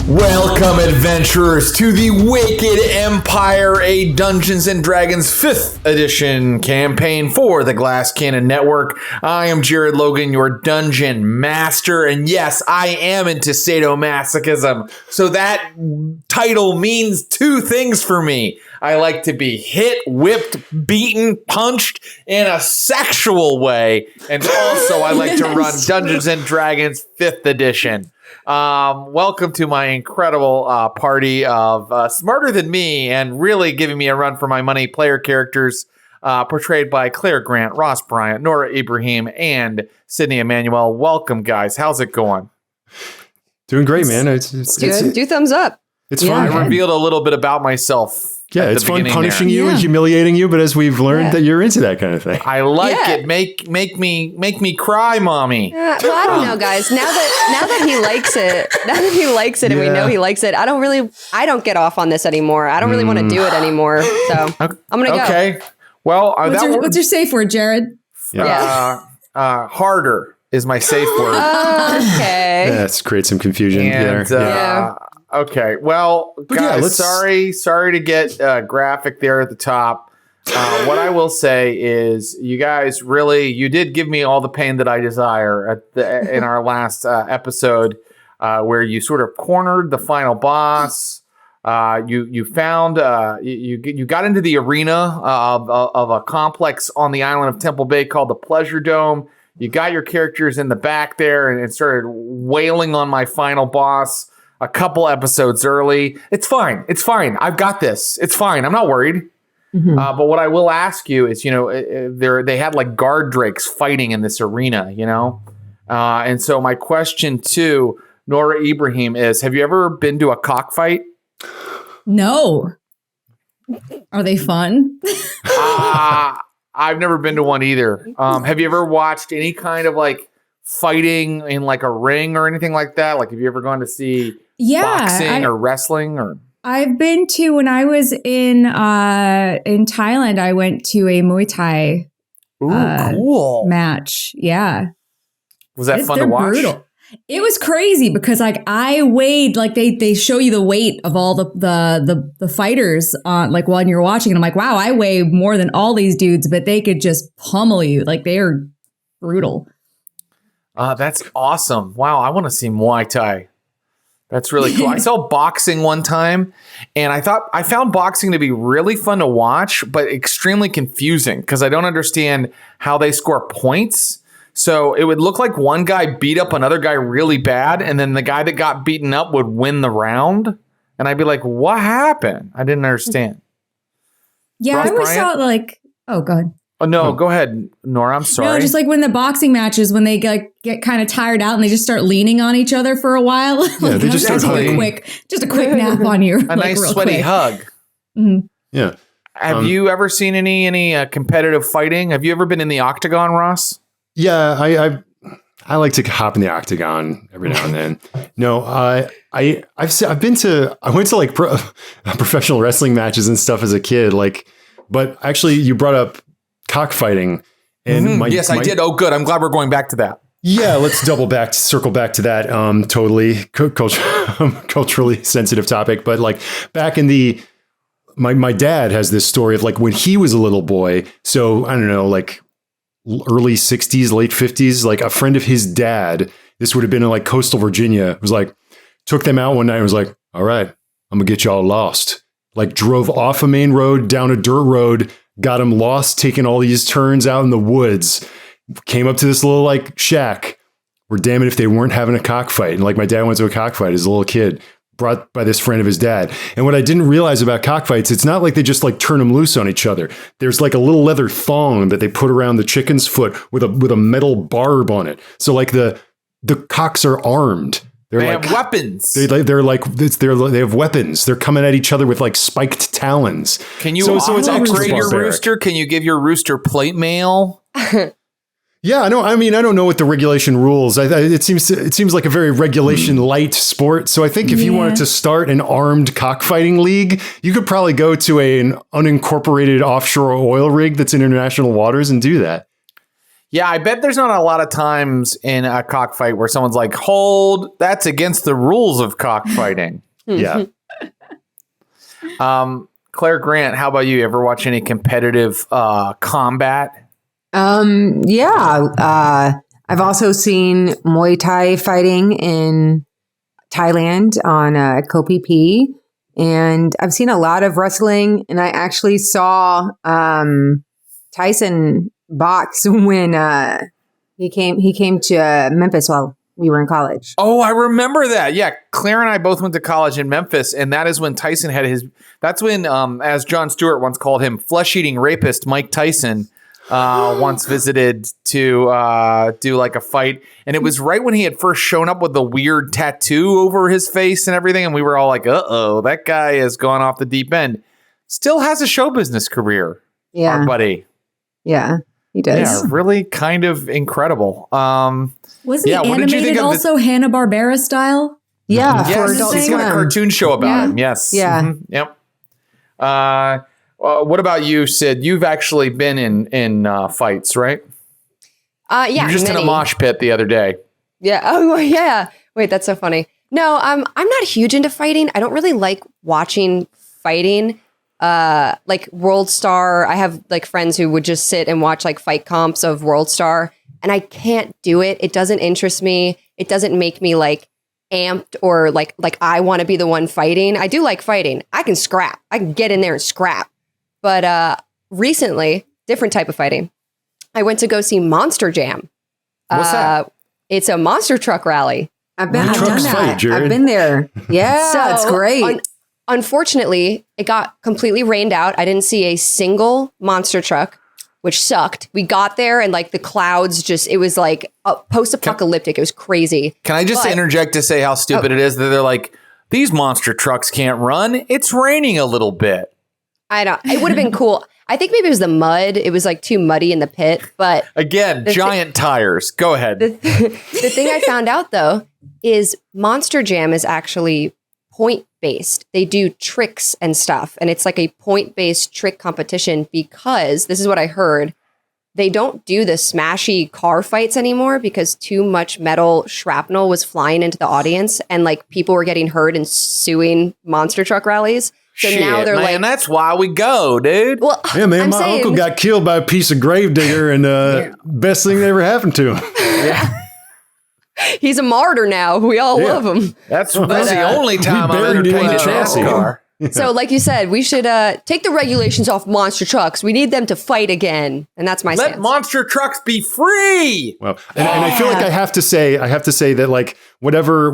Welcome, adventurers, to the Wicked Empire, a Dungeons & Dragons 5th edition campaign for the Glass Cannon Network. I am Jared Logan, your dungeon master, and yes, I am into sadomasochism, so that title means two things for me. I like to be hit, whipped, beaten, punched in a sexual way, and also I like to run Dungeons & Dragons 5th edition. Welcome to my incredible party of smarter than me and really giving me a run for my money player characters portrayed by Clare, Grant, Ross, Bryant, Noura, Ibrahim, and Sydney Amanuel. Welcome, guys. How's it going? Doing great, man. It's good. Do thumbs up. It's fun. I revealed a little bit about myself. Yeah, it's fun punishing you and humiliating you, but as we've learned that you're into that kind of thing. I like it. Make me cry, mommy. Well, I don't know, guys. Now that he likes it, and we know he likes it, I don't get off on this anymore. I don't really want to do it anymore. So I'm gonna go. Okay. Well, what's your safe word, Jared? Harder is my safe word. Okay. Yeah, let's create some confusion there. Okay, well, guys, sorry to get graphic there at the top. What I will say is you guys you did give me all the pain that I desire in our last episode where you sort of cornered the final boss. You found you got into the arena of a complex on the island of Temple Bay called the Pleasure Dome. You got your characters in the back there and started wailing on my final boss a couple episodes early. It's fine. I've got this. It's fine. I'm not worried. Mm-hmm. But what I will ask you is, they had like guard drakes fighting in this arena, and so my question to Noura Ibrahim is, have you ever been to a cockfight? No. Are they fun? I've never been to one either. Have you ever watched any kind of like fighting in like a ring or anything like that? Like, have you ever gone to see boxing or wrestling? Or I've been to, when I was in Thailand, I went to a Muay Thai cool match. Yeah. Was that fun to watch? Brutal. It was crazy because like I weighed, like they show you the weight of all the fighters on like when you're watching, and I'm like, wow, I weigh more than all these dudes, but they could just pummel you. Like they are brutal. That's awesome. Wow, I want to see Muay Thai. That's really cool. I saw boxing one time, and I found boxing to be really fun to watch, but extremely confusing because I don't understand how they score points. So it would look like one guy beat up another guy really bad, and then the guy that got beaten up would win the round. And I'd be like, what happened? I didn't understand. Yeah, Ross, I always Bryant? thought like, oh, go ahead. Oh, no, go ahead, Noura. I'm sorry. No, just like when the boxing matches, when they get kind of tired out and they just start leaning on each other for a while. Yeah, they just start hugging. Just a quick nap on you. A nice sweaty hug. Mm-hmm. Yeah. Have you ever seen any competitive fighting? Have you ever been in the octagon, Ross? Yeah, I like to hop in the octagon every now and then. No, I went to like professional wrestling matches and stuff as a kid. Like, but actually, you brought up cockfighting, and yes, I did. Oh, good. I'm glad we're going back to that. Yeah, let's circle back to that. Totally culturally sensitive topic, but like back in my dad has this story of like when he was a little boy. So I don't know, like early 60s, late 50s, like a friend of his dad, this would have been in like coastal Virginia, was like, took them out one night and was like, all right, I'm gonna get y'all lost. Like drove off a main road, down a dirt road, got them lost, taking all these turns out in the woods, came up to this little like shack. We're damn it if they weren't having a cockfight. And like my dad went to a cockfight as a little kid, brought by this friend of his dad. And what I didn't realize about cockfights, it's not like they just like turn them loose on each other. There's like a little leather thong that they put around the chicken's foot with a metal barb on it. So like the cocks are armed. They have weapons. They have weapons. They're coming at each other with like spiked talons. Can you upgrade your rooster? Can you give your rooster plate mail? Yeah, I know. I mean, I don't know what the regulation rules. It seems like a very regulation light sport. So I think if you wanted to start an armed cockfighting league, you could probably go to an unincorporated offshore oil rig that's in international waters and do that. Yeah, I bet there's not a lot of times in a cockfight where someone's like, hold, that's against the rules of cockfighting. Yeah. Claire Grant, how about you? Ever watch any competitive combat? Yeah. I've also seen Muay Thai fighting in Thailand on Koh Phi. And I've seen a lot of wrestling. And I actually saw Tyson box when he came to Memphis while we were in college. Oh, I remember that. Yeah, Claire and I both went to college in Memphis, and that is when Tyson had that's when, as Jon Stewart once called him, flesh-eating rapist Mike Tyson once visited to do like a fight. And it was right when he had first shown up with the weird tattoo over his face and everything. And we were all like, uh-oh, that guy has gone off the deep end. Still has a show business career. Yeah. Our buddy. Yeah, he does. Yeah, really kind of incredible. Wasn't he animated also Hanna-Barbera style? Yeah, yes, for Adult he's got a cartoon show about him. Yes. Yeah. Mm-hmm. Yep. What about you, Sid? You've actually been in fights, right? Yeah. You were just in a mosh pit the other day. Yeah. Oh, yeah. Wait, that's so funny. No, I'm not huge into fighting. I don't really like watching fighting. Like World Star, I have like friends who would just sit and watch like fight comps of World Star, and I can't do it. It doesn't interest me. It doesn't make me like amped or like I want to be the one fighting. I do like fighting. I can scrap. I can get in there and scrap. But recently, different type of fighting. I went to go see Monster Jam. What's that? It's a monster truck rally. I've done trucks that. fight, Jared. I've been there. Yeah, So, it's great. Unfortunately, it got completely rained out. I didn't see a single monster truck, which sucked. We got there and like the clouds it was like post-apocalyptic. It was crazy. Can I just interject to say how stupid it is that they're like, these monster trucks can't run. It's raining a little bit. I know. It would have been cool. I think maybe it was the mud. It was like too muddy in the pit. But again, giant tires. Go ahead. The thing I found out though is Monster Jam is actually point-based. They do tricks and stuff. And it's like a point-based trick competition because, this is what I heard, they don't do the smashy car fights anymore because too much metal shrapnel was flying into the audience and like people were getting hurt and suing monster truck rallies. So now they're man, that's why we go, dude. Well, yeah, man, my uncle got killed by a piece of gravedigger and best thing that ever happened to him. Yeah. He's a martyr now. We all love him. That's the only time I've entertained a NASCAR. So like you said, we should take the regulations off monster trucks. We need them to fight again. And that's my stance. Let monster trucks be free. Well, and I feel like I have to say that like whatever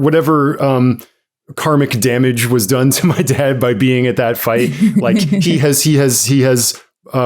karmic damage was done to my dad by being at that fight, like he has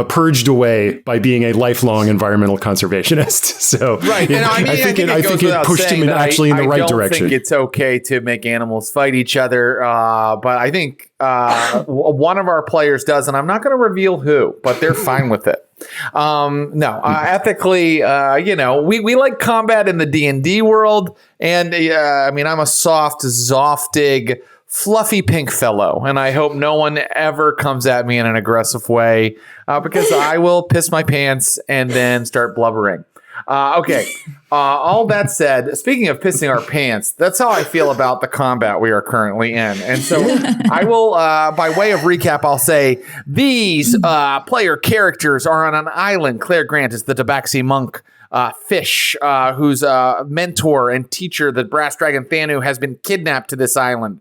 purged away by being a lifelong environmental conservationist. So right, and I think it pushed him in the right direction. I think it's okay to make animals fight each other, but I think one of our players does, and I'm not going to reveal who, but they're fine with it. Ethically, we like combat in the D&D world, and I mean, I'm a soft, zoftig, fluffy pink fellow, and I hope no one ever comes at me in an aggressive way because I will piss my pants and then start blubbering. Okay. All that said, speaking of pissing our pants, that's how I feel about the combat we are currently in. And so I will, by way of recap, I'll say these player characters are on an island. Clare Grant is the Tabaxi monk. Fish, whose mentor and teacher, the brass dragon Thanu, has been kidnapped to this island.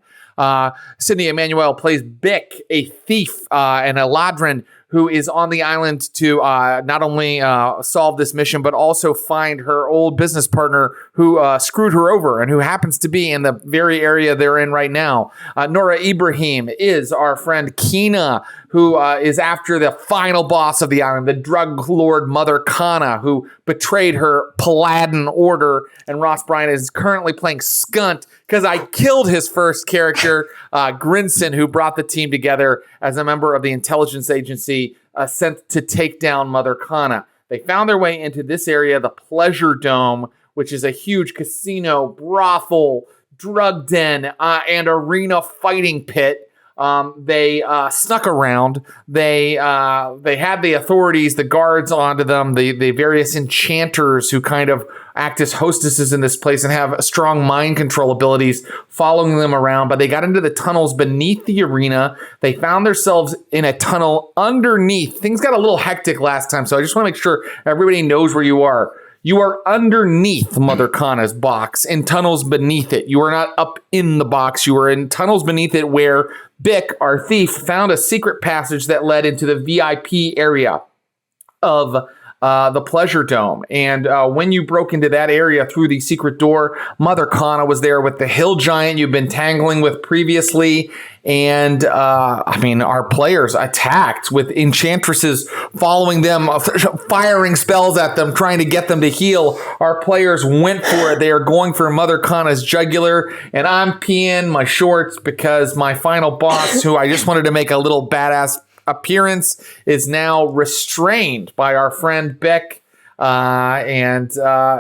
Sydney Amanuel plays Bick, a thief and a ladron who is on the island to not only solve this mission, but also find her old business partner who screwed her over and who happens to be in the very area they're in right now. Noura Ibrahim is our friend Khana, who is after the final boss of the island, the drug lord Mother Kana, who betrayed her Paladin order. And Ross Bryant is currently playing Skunt because I killed his first character, Grinson, who brought the team together as a member of the intelligence agency sent to take down Mother Kana. They found their way into this area, the Pleasure Dome, which is a huge casino, brothel, drug den, and arena fighting pit. They snuck around. They had the authorities, the guards onto them, the various enchanters who kind of act as hostesses in this place and have strong mind control abilities following them around. But they got into the tunnels beneath the arena. They found themselves in a tunnel underneath. Things got a little hectic last time, so I just want to make sure everybody knows where you are. You are underneath Mother Kana's box in tunnels beneath it. You are not up in the box. You are in tunnels beneath it where Bick, our thief, found a secret passage that led into the VIP area of the Pleasure Dome. And when you broke into that area through the secret door, Mother Kana was there with the hill giant you've been tangling with previously. And our players attacked with enchantresses following them, firing spells at them, trying to get them to heal. Our players went for it. They are going for Mother Kana's jugular. And I'm peeing my shorts because my final boss, who I just wanted to make a little badass appearance, is now restrained by our friend Beck and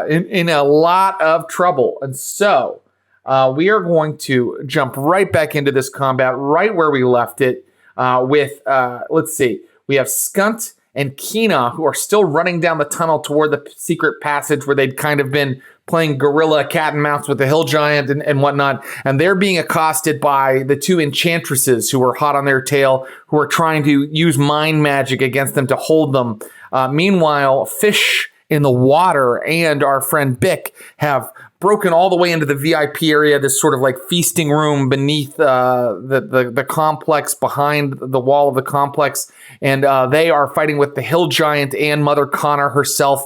in a lot of trouble. And so we are going to jump right back into this combat right where we left it with, let's see, we have Skunt and Khana, who are still running down the tunnel toward the secret passage where they'd kind of been playing gorilla cat and mouse with the hill giant and whatnot. And they're being accosted by the two enchantresses who are hot on their tail, who are trying to use mind magic against them to hold them. Meanwhile, Fish in the water and our friend Bick have broken all the way into the VIP area, this sort of like feasting room beneath the complex, behind the wall of the complex. And they are fighting with the hill giant and Mother Kana herself.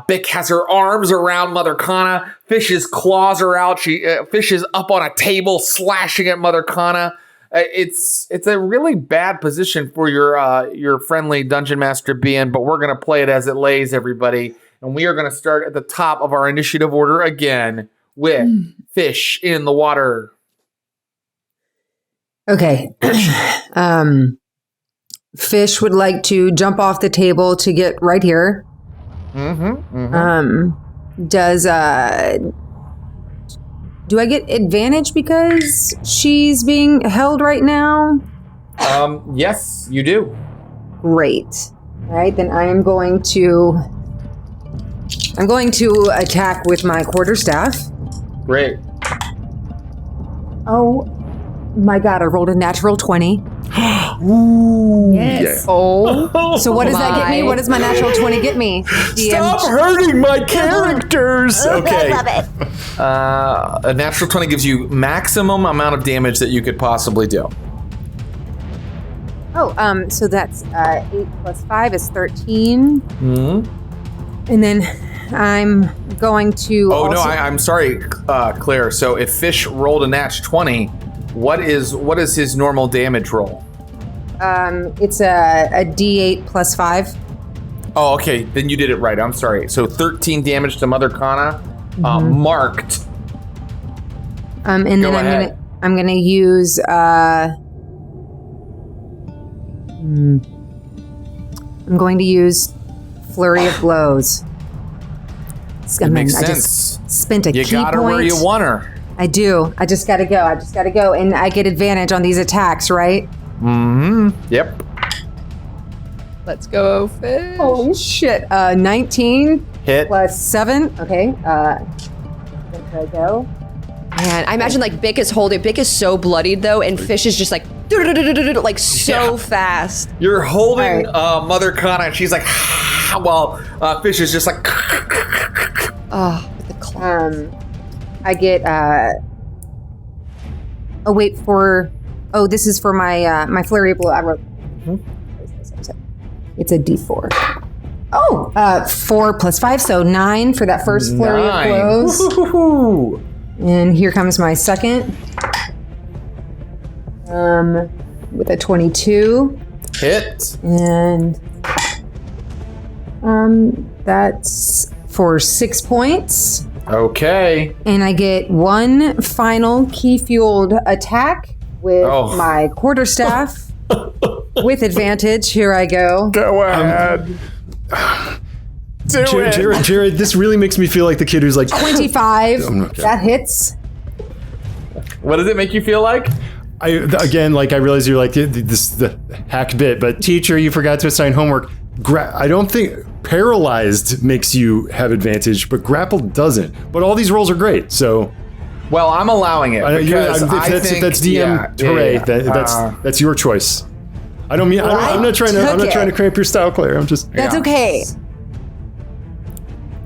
Bick has her arms around Mother Kana. Fish's claws are out. Fish is up on a table, slashing at Mother Kana. It's a really bad position for your friendly dungeon master to be in, but we're gonna play it as it lays, everybody. And we are gonna start at the top of our initiative order again with Fish in the water. Okay. Fish would like to jump off the table to get right here. Do I get advantage because she's being held right now? Yes, you do. Great. All right, then I'm going to attack with my quarterstaff. Great. Oh my God, I rolled a natural 20. Ooh, Yes. yeah. Oh. So what does that get me? What does my natural 20 get me? Stop hurting my characters. Okay. I love it. A natural 20 gives you maximum amount of damage that you could possibly do. Oh, so that's 8 plus 5 is 13. Mm-hmm. And then I'm going to I'm sorry, Claire. So if Fish rolled a nat 20, what is his normal damage roll? It's a D8 plus 5. Oh, okay. Then you did it right. I'm sorry. So 13 damage to Mother Kana, marked. And then I'm gonna use I'm going to use Flurry of Blows. It makes I sense. just spent a You key got her point. where you want her. I do. I just gotta go. And I get advantage on these attacks, right? Mm-hmm. Yep. Let's go, Fish. Holy shit. 19 Hit. plus 7. Okay. There I go. Man, I imagine like Bick is so bloodied though, and Fish is just like so fast. You're holding All Mother Kana, and she's like, while Fish is just like. Oh, with the claw. I get. This is for my my flurry of blow. I wrote. It's a D4. 4 plus 5, so 9 for that first flurry of blows. Woo-hoo-hoo. And here comes my second. With a 22. Hit. And that's for 6 points. Okay. And I get one final key-fueled attack with my quarterstaff with advantage. Here I go. Go ahead. Do it. Jared, this really makes me feel like the kid who's like 25. Okay. That hits. What does it make you feel like? I realize you're like the hack bit, but teacher, you forgot to assign homework. I don't think paralyzed makes you have advantage, but grappled doesn't. But all these rolls are great, so. Well, I'm allowing it because if that's DM, hooray! That's your choice. I don't mean. I'm not trying to cramp your style, Claire. I'm just. That's okay.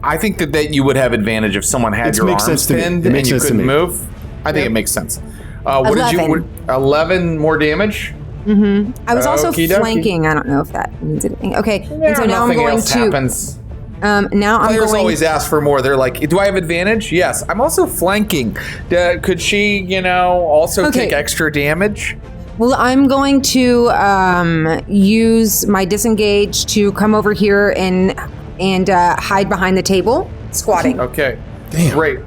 I think that you would have advantage if someone had your arms pinned and you couldn't move. I think it makes sense. What 11. did you? 11 more damage. Mm-hmm. I was also Okey-dokey. flanking. I don't know if that means anything. Okay, Yeah, and so now I'm nothing going else to. happens. Now I'm Players going. always ask for more. They're like, "Do I have advantage?" Yes. I'm also flanking. Could she, also take extra damage? Well, I'm going to use my disengage to come over here and hide behind the table, squatting. Okay. Damn. Great.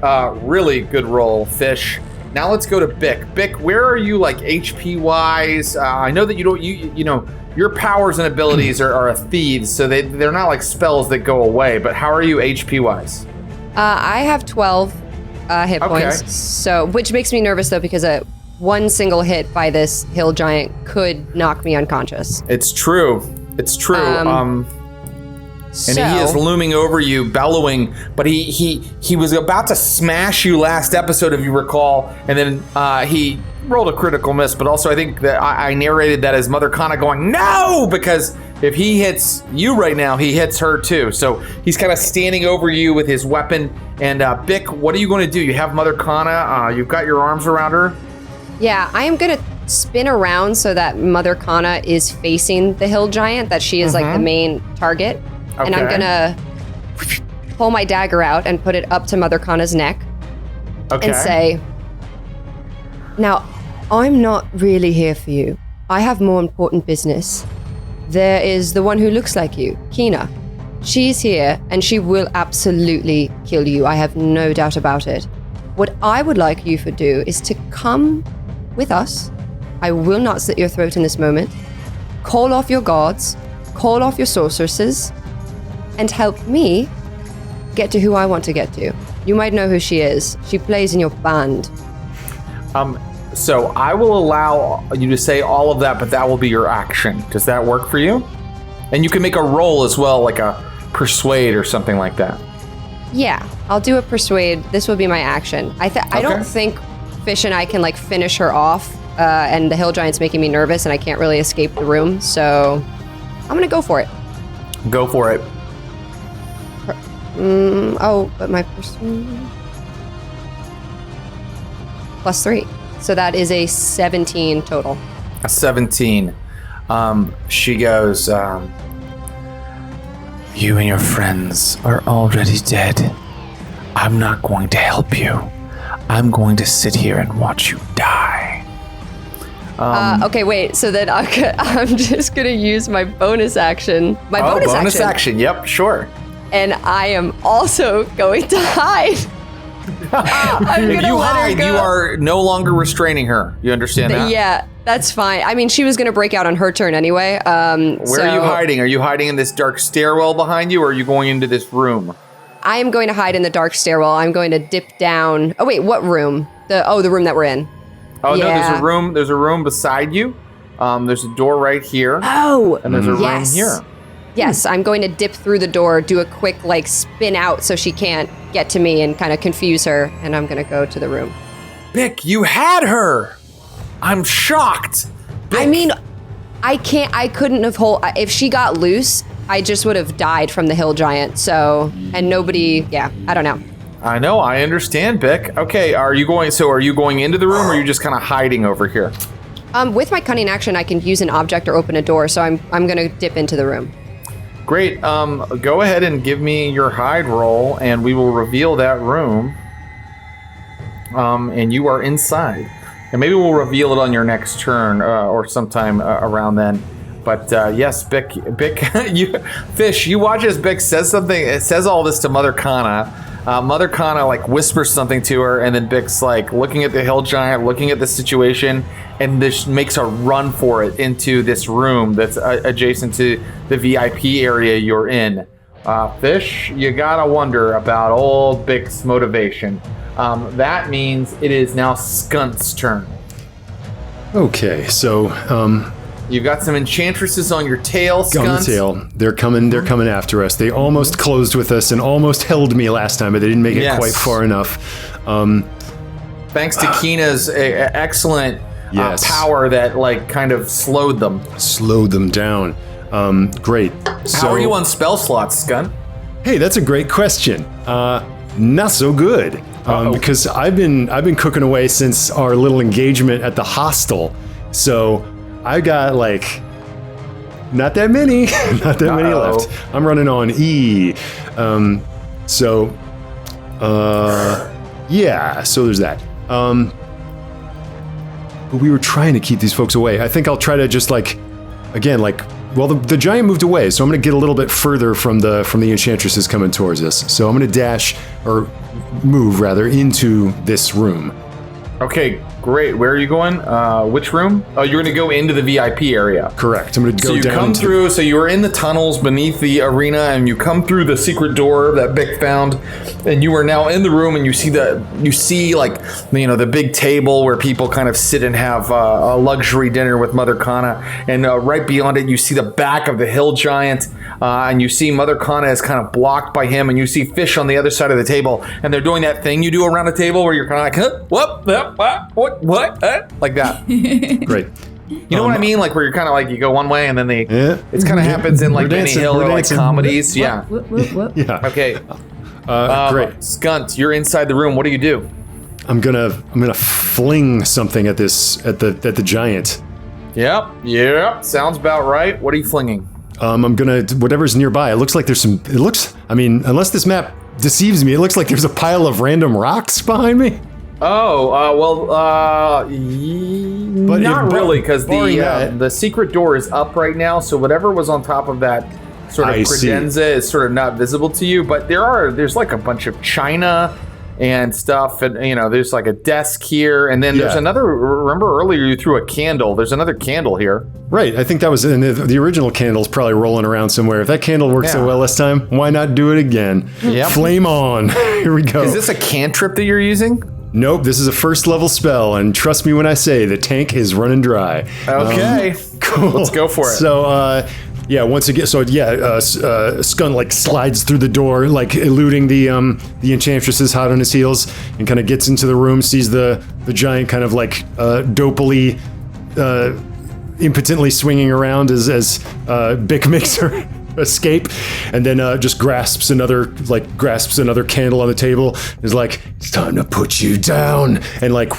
Really good roll, Fish. Now let's go to Bick. Bick, where are you, like, HP wise? I know that you don't. Your powers and abilities are a thieves, so they're not like spells that go away. But how are you HP wise? I have 12 hit points, so which makes me nervous though because one single hit by this hill giant could knock me unconscious. It's true. And he is looming over you, bellowing. But he was about to smash you last episode, if you recall, and then he rolled a critical miss. But also, I think that I narrated that as Mother Kana going, "No!" Because if he hits you right now, he hits her too. So he's kind of standing over you with his weapon. And Bick, what are you going to do? You have Mother Kana. You've got your arms around her. Yeah, I am going to spin around so that Mother Kana is facing the hill giant, that she is like the main target. Okay. And I'm going to pull my dagger out and put it up to Mother Kana's neck and say, "Now, I'm not really here for you. I have more important business. There is the one who looks like you, Khana. She's here and she will absolutely kill you. I have no doubt about it. What I would like you to do is to come with us. I will not slit your throat in this moment. Call off your guards, call off your sorceresses, and help me get to who I want to get to. You might know who she is. She plays in your band." So I will allow you to say all of that, but that will be your action. Does that work for you? And you can make a roll as well, like a persuade or something like that. Yeah, I'll do a persuade. This will be my action. I don't think Fish and I can like finish her off, and the hill giant's making me nervous, and I can't really escape the room. So I'm gonna go for it. Go for it. But my persuade +3. So that is a 17 total. A 17. She goes, "You and your friends are already dead. I'm not going to help you. I'm going to sit here and watch you die." Okay, wait. So then I'm just going to use my bonus action. My bonus action. Yep, sure. And I am also going to hide. If you hide, you are no longer restraining her. You understand that? Yeah, that's fine. I mean, she was going to break out on her turn anyway. Where are you hiding? Are you hiding in this dark stairwell behind you, or are you going into this room? I am going to hide in the dark stairwell. I'm going to dip down. Oh, wait, what room? The room that we're in. Oh, yeah. No, there's a room beside you. There's a door right here. Oh, and there's a room here. Yes, I'm going to dip through the door, do a quick spin out so she can't get to me and kind of confuse her, and I'm going to go to the room. Bick, you had her! I'm shocked! Bick. I mean, I couldn't have if she got loose, I just would have died from the hill giant, so, and nobody, I don't know. I know, I understand, Bick. Okay, are you going into the room, or are you just kind of hiding over here? With my cunning action, I can use an object or open a door, so I'm going to dip into the room. Great. Go ahead and give me your hide roll, and we will reveal that room. And you are inside. And maybe we'll reveal it on your next turn or sometime around then. But yes, Bick, Fish, you watch as Bick says something. It says all this to Mother Kana. Mother Kana whispers something to her, and then Bick's looking at the hill giant, looking at the situation, and this makes a run for it into this room that's adjacent to the VIP area you're in. Fish, you gotta wonder about old Bick's motivation. That means it is now Skunt's turn. Okay, so You've got some enchantresses on your tail, on the Skunt. tail. They're coming after us. They almost closed with us and almost held me last time, but they didn't make it quite far enough. Thanks to Kina's excellent power that like kind of slowed them. Slowed them down. Great. How are you on spell slots, Skunt? Hey, that's a great question. Not so good. Because I've been cooking away since our little engagement at the hostel. So I got like not that many left. I'm running on E. So there's that. But we were trying to keep these folks away. I think I'll try to just the giant moved away, so I'm going to get a little bit further from the enchantresses coming towards us. So I'm going to dash, or move rather, into this room. Okay, great. Where are you going? Which room? Oh, you're going to go into the VIP area. Correct. I'm going to go down. So you come through. So you were in the tunnels beneath the arena, and you come through the secret door that Bick found, and you are now in the room, and you see the big table where people kind of sit and have a luxury dinner with Mother Kana, and right beyond it, you see the back of the hill giant, and you see Mother Kana is kind of blocked by him, and you see Fish on the other side of the table, and they're doing that thing you do around a table where you're kind of like, huh? What? Like that. Great. You know what I mean? Like where you're kind of like, you go one way and then it kind of happens in like Benny Hill or like comedies. Yeah. Yeah. Okay. Great. Skunt, you're inside the room. What do you do? I'm gonna fling something at the giant. Yep. Sounds about right. What are you flinging? I'm gonna whatever's nearby. It looks like there's some. Unless this map deceives me, it looks like there's a pile of random rocks behind me. Not really, because the secret door is up right now, so whatever was on top of that sort of credenza is sort of not visible to you, but there's like a bunch of china and stuff, and there's like a desk here, and then there's another. Remember earlier you threw a candle? There's another candle here. Right, I think that was in the original candle's probably rolling around somewhere. If that candle worked so well last time, why not do it again? Yep. Flame on. Here we go. Is this a cantrip that you're using? Nope, this is a first level spell, and trust me when I say the tank is running dry. Okay, cool. Let's go for it. So, once again, Skunt like slides through the door, like eluding the enchantress hot on his heels, and kind of gets into the room, sees the giant kind of like dopily, impotently swinging around as Bick makes her escape, and then just grasps another candle on the table, is like, it's time to put you down, and like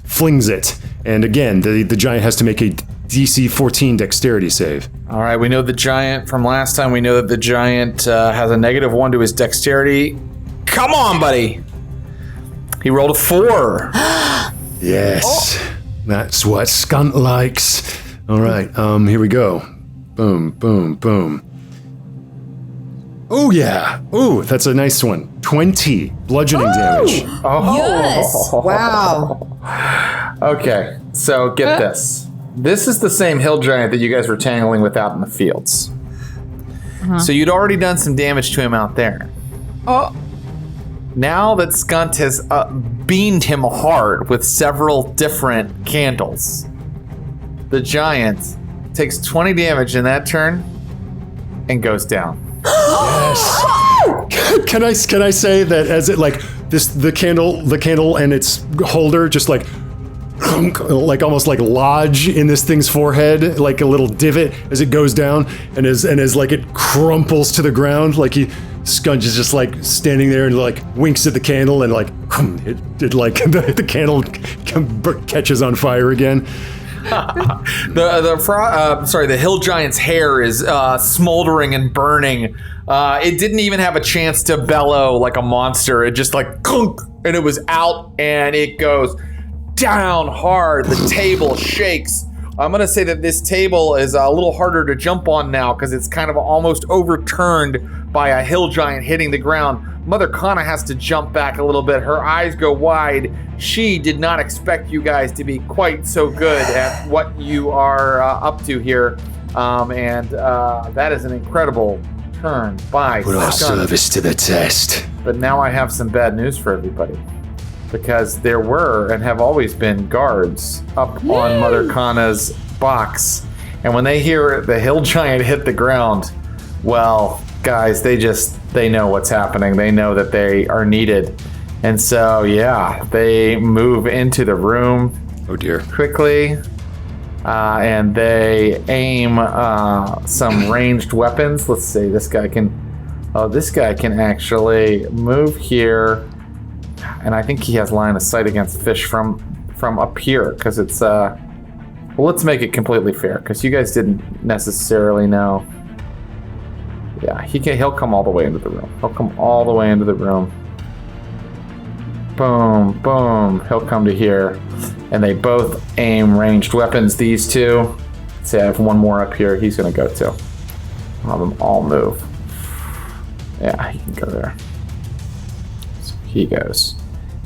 flings it, and again the giant has to make a DC 14 dexterity save. All right, we know the giant from last time. We know that the giant has a -1 to his dexterity. Come on, buddy. He rolled a 4. Yes, that's what Skunt likes. All right, here we go. Boom, boom, boom. Oh yeah. Oh, that's a nice one. 20 bludgeoning damage. Oh. Yes. Wow. Okay, so get this. This is the same hill giant that you guys were tangling with out in the fields. So you'd already done some damage to him out there. Oh. Now that Skunt has beamed him hard with several different candles, the giant takes 20 damage in that turn and goes down. Yes. Can I say that as it like this the candle and its holder just like almost like lodge in this thing's forehead, like a little divot as it goes down, and as like it crumples to the ground, like Skunt is just like standing there and like winks at the candle, and like it like the candle catches on fire again. The hill giant's hair is smoldering and burning. It didn't even have a chance to bellow like a monster. It just like clunk, and it was out, and it goes down hard. The table shakes. I'm gonna say that this table is a little harder to jump on now because it's kind of almost overturned by a hill giant hitting the ground. Mother Kana has to jump back a little bit. Her eyes go wide. She did not expect you guys to be quite so good at what you are up to here. And that is an incredible turn by Put our Skunt. service to the test. But now I have some bad news for everybody. because there were and have always been guards up on Mother Kana's box. And when they hear the hill giant hit the ground, well, guys, they know what's happening. They know that they are needed. And so, yeah, they move into the room. Oh, dear. Quickly. And they aim some ranged weapons. Let's see, this guy can actually move here. And I think he has line of sight against fish from up here, because it's well, let's make it completely fair, because you guys didn't necessarily know. Yeah, he'll come all the way into the room. He'll come all the way into the room. Boom, boom. He'll come to here. And they both aim ranged weapons, these two. Let's see, I have one more up here he's going to go to. I'll have them all move. Yeah, he can go there. So he goes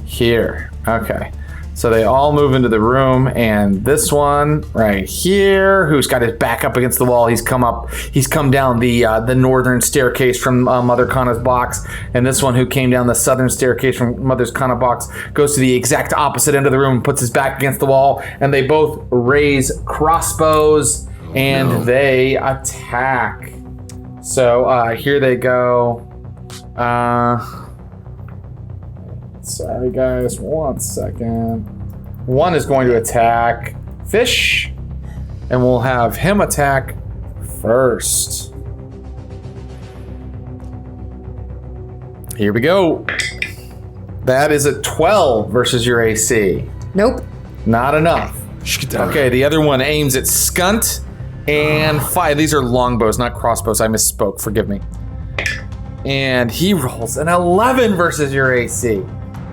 here. Okay. So they all move into the room, and this one right here, who's got his back up against the wall, he's come down the northern staircase from Mother Kana's box, and this one who came down the southern staircase from Mother Kana box goes to the exact opposite end of the room and puts his back against the wall, and they both raise crossbows and they attack. So here they go. Sorry guys, 1 second. One is going to attack Fish, and we'll have him attack first. Here we go. That is a 12 versus your AC. Nope. Not enough. Okay, the other one aims at Skunt and fire. These are longbows, not crossbows. I misspoke. Forgive me. And he rolls an 11 versus your AC.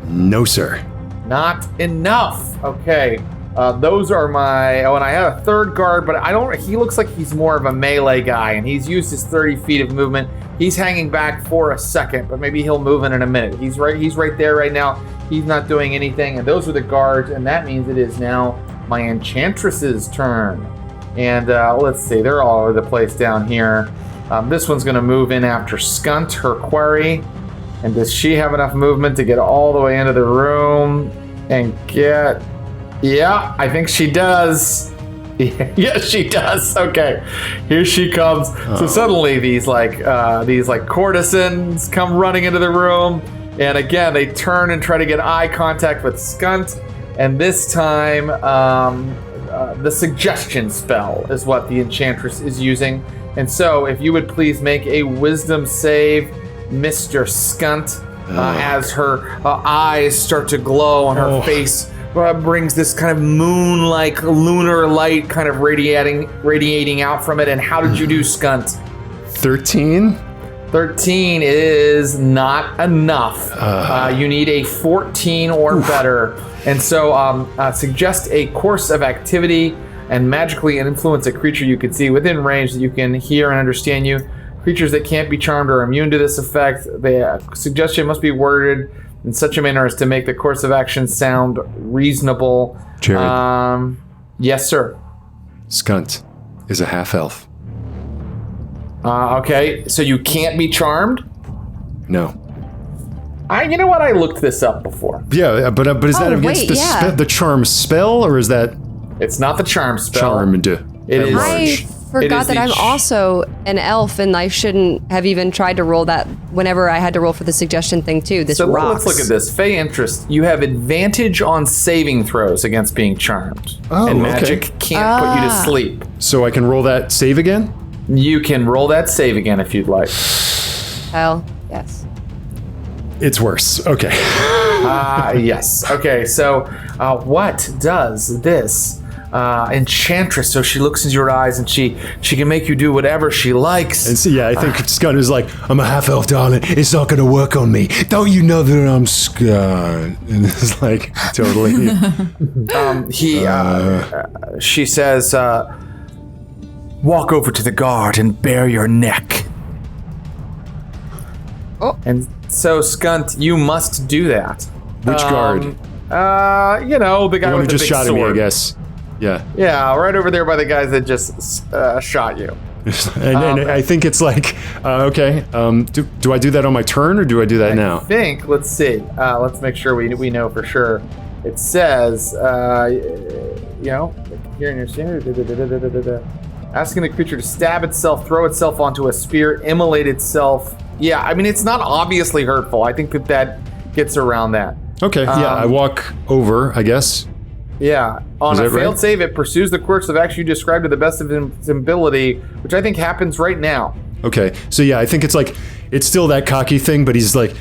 No, sir. Not enough. Okay. Those are my... Oh, and I have a third guard, but he looks like he's more of a melee guy, and he's used his 30 feet of movement. He's hanging back for a second, but maybe he'll move in a minute. He's right there right now. He's not doing anything, and those are the guards, and that means it is now my Enchantress's turn. And let's see, they're all over the place down here. This one's going to move in after Skunt, her quarry. And does she have enough movement to get all the way into the room and get... Yeah, I think she does. Yes, she does. Okay, here she comes. So suddenly these courtesans come running into the room. And again, they turn and try to get eye contact with Skunt. And this time, the suggestion spell is what the Enchantress is using. And so if you would please make a wisdom save, Mr. Skunt, as her eyes start to glow and her face brings this kind of moon-like lunar light kind of radiating out from it. And how did you do, Skunt? 13? 13 is not enough. You need a 14 or better. And so suggest a course of activity and magically influence a creature you can see within range that you can hear and understand you. Creatures that can't be charmed are immune to this effect. The suggestion must be worded in such a manner as to make the course of action sound reasonable. Jared. Yes, sir. Skunt is a half-elf. Okay, so you can't be charmed? No. You know what? I looked this up before. Yeah, but is that against the charm spell, or is that... It's not the charm spell. Charmed. It is... I forgot that I'm also an elf, and I shouldn't have even tried to roll that whenever I had to roll for the suggestion thing too. This rocks. Let's look at this. Fey interest. You have advantage on saving throws against being charmed. Oh, and magic can't put you to sleep. So I can roll that save again? You can roll that save again if you'd like. Hell, yes. It's worse. Okay. Yes. Okay, so what does this Enchantress, so she looks into your eyes and she can make you do whatever she likes. And so, yeah, I think Skunt is like, I'm a half-elf, darling. It's not going to work on me. Don't you know that I'm Skunt? And it's like, totally. She says, walk over to the guard and bare your neck. Oh. And so, Skunt, you must do that. Which guard? You know, the guy the one with who the just big shot sword. at me, I guess. Yeah. Yeah, right over there by the guys that just shot you. And I think it's like, okay, do I do that on my turn or do I do that now? I think, let's see. Let's make sure we know for sure. It says, here in your standard, asking the creature to stab itself, throw itself onto a spear, immolate itself. Yeah, I mean, it's not obviously hurtful. I think that gets around that. Okay, yeah, I walk over, I guess. Yeah, on a failed right? save, it pursues the course of action you described to the best of its ability, which I think happens right now. Okay, so yeah, I think it's still that cocky thing, but it's like,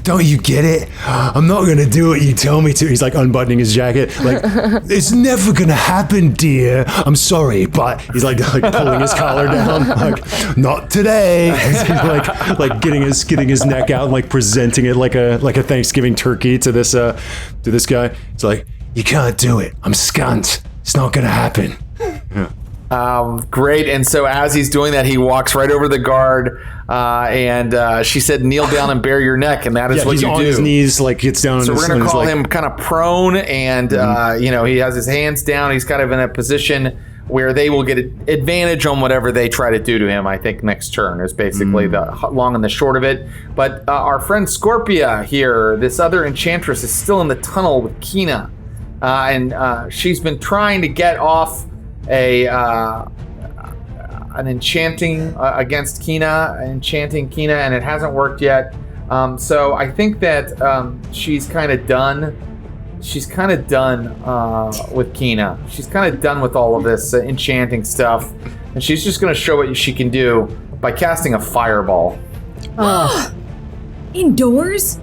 don't you get it? I'm not gonna do what you tell me to. He's like unbuttoning his jacket, like, it's never gonna happen, dear. I'm sorry, but he's like pulling his collar down, like, not today. He's like getting his neck out and like presenting it like a Thanksgiving turkey to this guy. It's like, you can't do it. I'm scant. It's not gonna happen. Yeah. Great. And so as he's doing that, he walks right over the guard, and she said, kneel down and bare your neck, and that is what you do. He's on his knees, like gets down. So we're going to call him kind of prone, and he has his hands down. He's kind of in a position where they will get advantage on whatever they try to do to him. I think next turn is basically the long and the short of it. But our friend Scorpia here, this other enchantress, is still in the tunnel with Khana, and she's been trying to get off an enchanting against Khana, enchanting Khana, and it hasn't worked yet. So I think that she's kind of done. She's kind of done with Khana. She's kind of done with all of this enchanting stuff, and she's just going to show what she can do by casting a fireball. Indoors?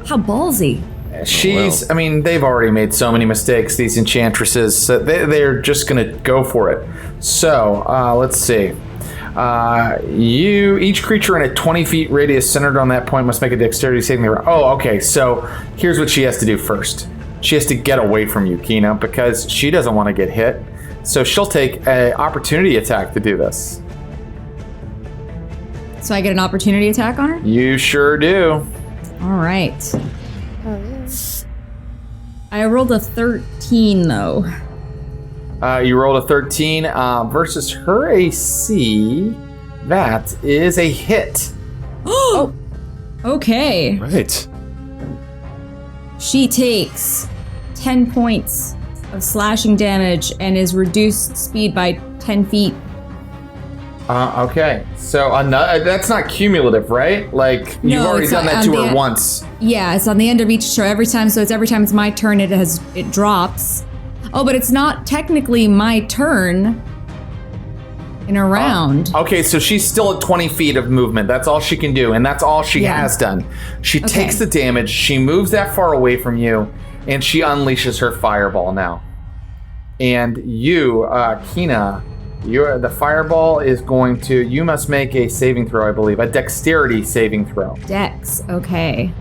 How ballsy. I mean, they've already made so many mistakes, these enchantresses. So they're just going to go for it. So, let's see. Each creature in a 20 feet radius centered on that point must make a dexterity saving throw. Oh, okay. So here's what she has to do first. She has to get away from you, Khana, because she doesn't want to get hit. So she'll take an opportunity attack to do this. So I get an opportunity attack on her? You sure do. All right. Oh, yeah. I rolled a 13, though. You rolled a 13 versus her AC. That is a hit. Oh, okay. Right. She takes 10 points of slashing damage and is reduced speed by 10 feet. Okay, so that's not cumulative, right? Like, you've already done that to her once. Yeah, it's on the end of each turn every time. So it's every time it's my turn, it drops. Oh, but it's not technically my turn in a round. Okay, so she's still at 20 feet of movement. That's all she can do, and that's all she has done. She takes the damage, she moves that far away from you, and she unleashes her fireball now. And you, Khana, the fireball is going to, you must make a saving throw, I believe, a dexterity saving throw. Dex, okay.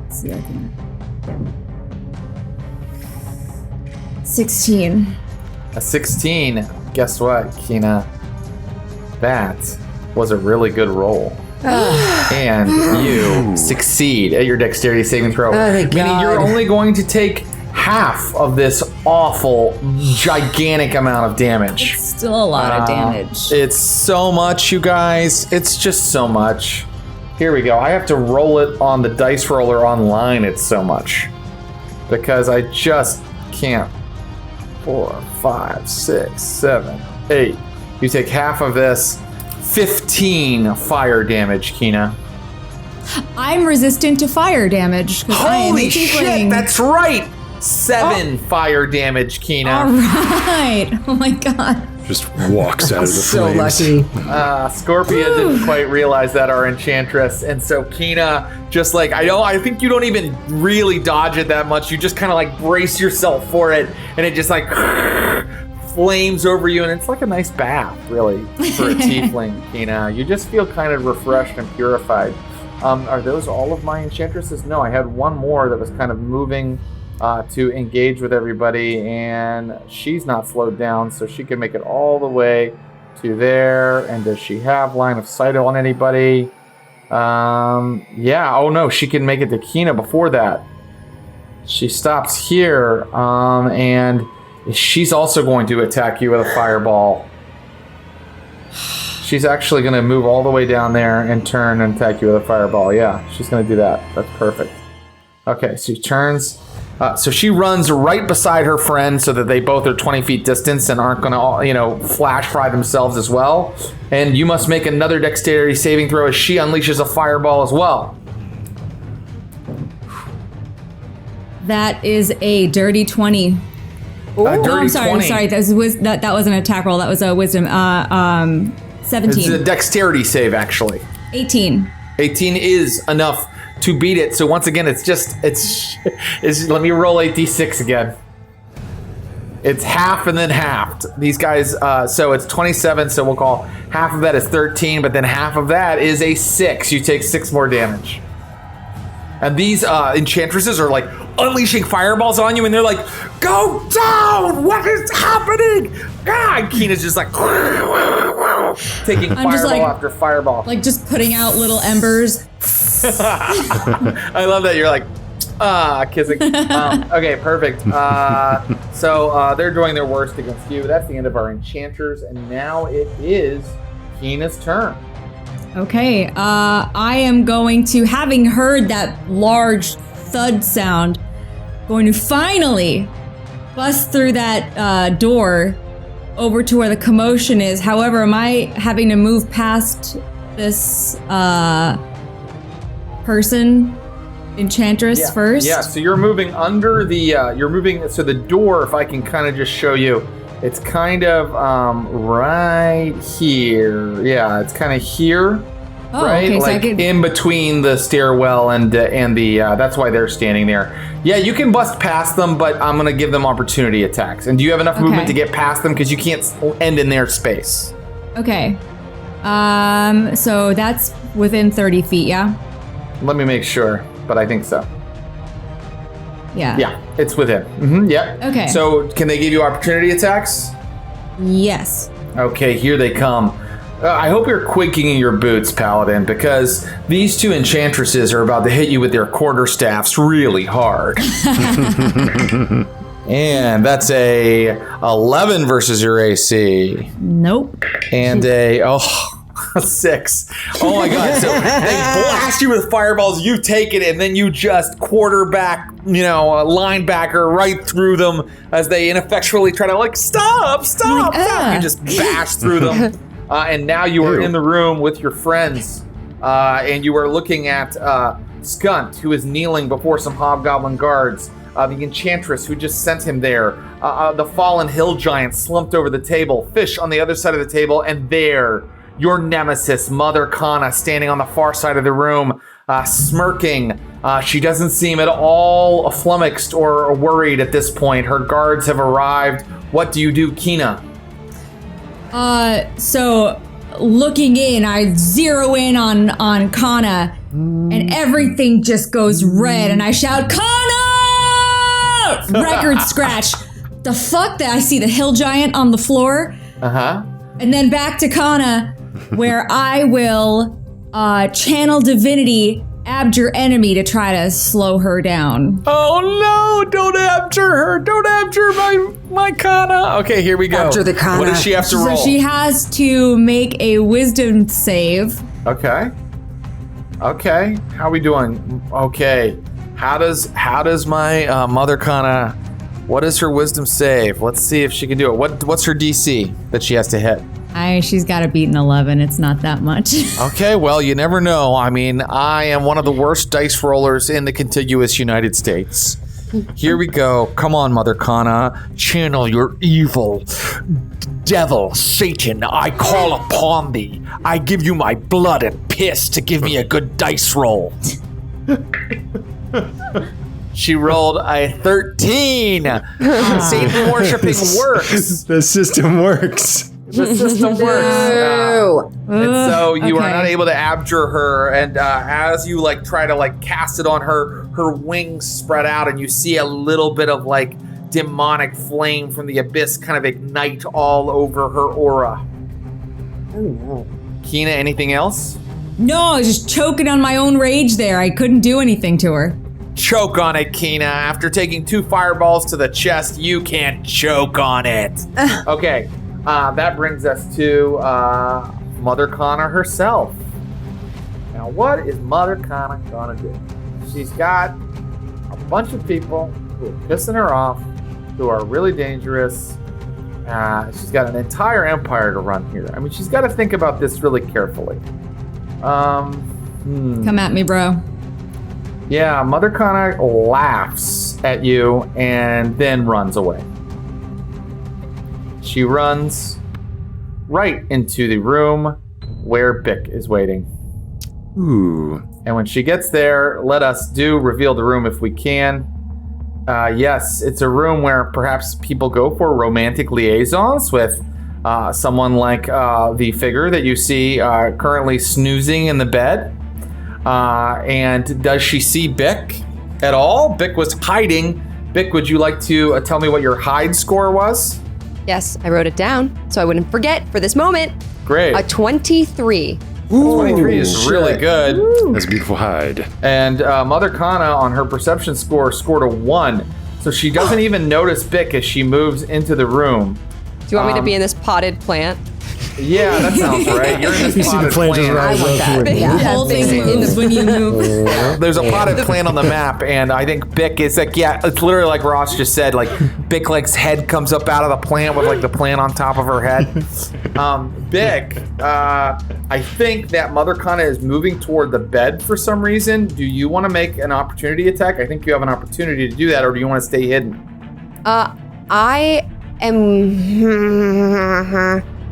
Let's see, I can... 16. A 16. Guess what, Khana? That was a really good roll. And you succeed at your dexterity saving throw. Meaning you're only going to take half of this awful, gigantic amount of damage. It's still a lot of damage. It's so much, you guys. It's just so much. Here we go. I have to roll it on the dice roller online. It's so much. Because I just can't. 4, 5, 6, 7, 8. You take half of this. 15 fire damage, Khana. I'm resistant to fire damage. Holy shit, that's right! 7 fire damage, Khana. All right. Oh my god. Just walks out of the So flames. lucky. Scorpia didn't quite realize that, our enchantress, and so Khana just like, I think you don't even really dodge it that much. You just kind of like brace yourself for it, and it just like flames over you, and it's like a nice bath, really, for a tiefling, Khana. You just feel kind of refreshed and purified. Are those all of my enchantresses? No, I had one more that was kind of moving to engage with everybody, and she's not slowed down, so she can make it all the way to there. And does she have line of sight on anybody? Yeah. Oh no, she can make it to Khana before that. She stops here, and she's also going to attack you with a fireball. She's actually going to move all the way down there and turn and attack you with a fireball. Yeah, she's going to do that. That's perfect. Okay, so she turns. So she runs right beside her friend so that they both are 20 feet distance and aren't going to, flash fry themselves as well. And you must make another dexterity saving throw as she unleashes a fireball as well. That is a dirty 20. Dirty I'm sorry. 20. I'm sorry. That was an attack roll. That was a wisdom. 17. It's a dexterity save, actually. 18. 18 is enough to beat it. So once again, it's let me roll a d6 again. It's half and then halved. These guys, so it's 27, so we'll call half of that is 13, but then half of that is a 6. You take 6 more damage. And these enchantresses are like unleashing fireballs on you, and they're like, "Go down! What is happening?" God, Keena's just like taking fireball after fireball. Like just putting out little embers. I love that you're like, kissing. Okay, perfect. So they're doing their worst against you. That's the end of our enchanters, and now it is Keena's turn. Okay, I am going to, having heard that large thud sound, going to finally bust through that door over to where the commotion is. However, am I having to move past this person, enchantress, first? Yeah, so you're moving under the, so the door, if I can kind of just show you, it's kind of right here. Yeah, it's kind of here. Oh, right? Okay, like in between the stairwell and the that's why they're standing there. Yeah, you can bust past them, but I'm going to give them opportunity attacks. And do you have enough movement to get past them? Because you can't end in their space. Okay. So that's within 30 feet, yeah? Let me make sure, but I think so. Yeah. Yeah, it's within. Mm-hmm, yeah. Okay. So can they give you opportunity attacks? Yes. Okay, here they come. I hope you're quaking in your boots, Paladin, because these two enchantresses are about to hit you with their quarterstaffs really hard. And that's a 11 versus your AC. Nope. And a 6. Oh my god. So they blast you with fireballs, you take it, and then you just quarterback, a linebacker right through them as they ineffectually try to stop. You just bash through them. And now you are in the room with your friends, and you are looking at Skunt, who is kneeling before some hobgoblin guards, the enchantress who just sent him there, the fallen hill giant slumped over the table, Fish on the other side of the table, and there, your nemesis, Mother Kana, standing on the far side of the room, smirking. She doesn't seem at all flummoxed or worried at this point. Her guards have arrived. What do you do, Kina? So looking in, I zero in on Khana, and everything just goes red, and I shout, "Khana!" Record scratch. The fuck that I see the hill giant on the floor. And then back to Khana, where I will channel divinity, abjure enemy to try to slow her down. Oh no, don't abjure her. Don't abjure my Kana. Okay, here we go. Abjure the Kana. What does she have to roll? So she has to make a wisdom save. Okay. How are we doing? Okay. How does my Mother Kana, what is her wisdom save? Let's see if she can do it. What's her DC that she has to hit? She's got to beat an 11. It's not that much. Okay, well, you never know. I mean, I am one of the worst dice rollers in the contiguous United States. Here we go. Come on, Mother Kana. Channel your evil. Devil, Satan, I call upon thee. I give you my blood and piss to give me a good dice roll. She rolled a 13. Satan worshipping works. The system works. The system works. And so you are not able to abjure her, and as you try to cast it on her, her wings spread out, and you see a little bit of demonic flame from the abyss kind of ignite all over her aura. Oh no. Kina, anything else? No, I was just choking on my own rage there. I couldn't do anything to her. Choke on it, Kina. After taking 2 fireballs to the chest, you can't choke on it. Okay. that brings us to Mother Kana herself. Now, what is Mother Kana gonna do? She's got a bunch of people who are pissing her off, who are really dangerous. She's got an entire empire to run here. I mean, she's got to think about this really carefully. Come at me, bro. Yeah, Mother Kana laughs at you and then runs away. She runs right into the room where Bick is waiting. Ooh. And when she gets there, let us reveal the room if we can. Yes, it's a room where perhaps people go for romantic liaisons with someone like the figure that you see currently snoozing in the bed. And does she see Bick at all? Bick was hiding. Bick, would you like to tell me what your hide score was? Yes, I wrote it down so I wouldn't forget for this moment. Great. A 23. Ooh, 23 is really good. That's a beautiful hide. And Mother Kana on her perception score scored a 1. So she doesn't even notice Bick as she moves into the room. Do you want me to be in this potted plant? Yeah, that sounds right. You're in this You see the potted plant just plant. rise I want up. that. with- Yeah. The whole thing moves when you move. There's a potted plant on the map, and I think Bick is like, yeah, it's literally like Ross just said, like Bick like's head comes up out of the plant with like the plant on top of her head. Bick, I think that Mother Kana is moving toward the bed for some reason. Do you want to make an opportunity attack? I think you have an opportunity to do that, or do you want to stay hidden?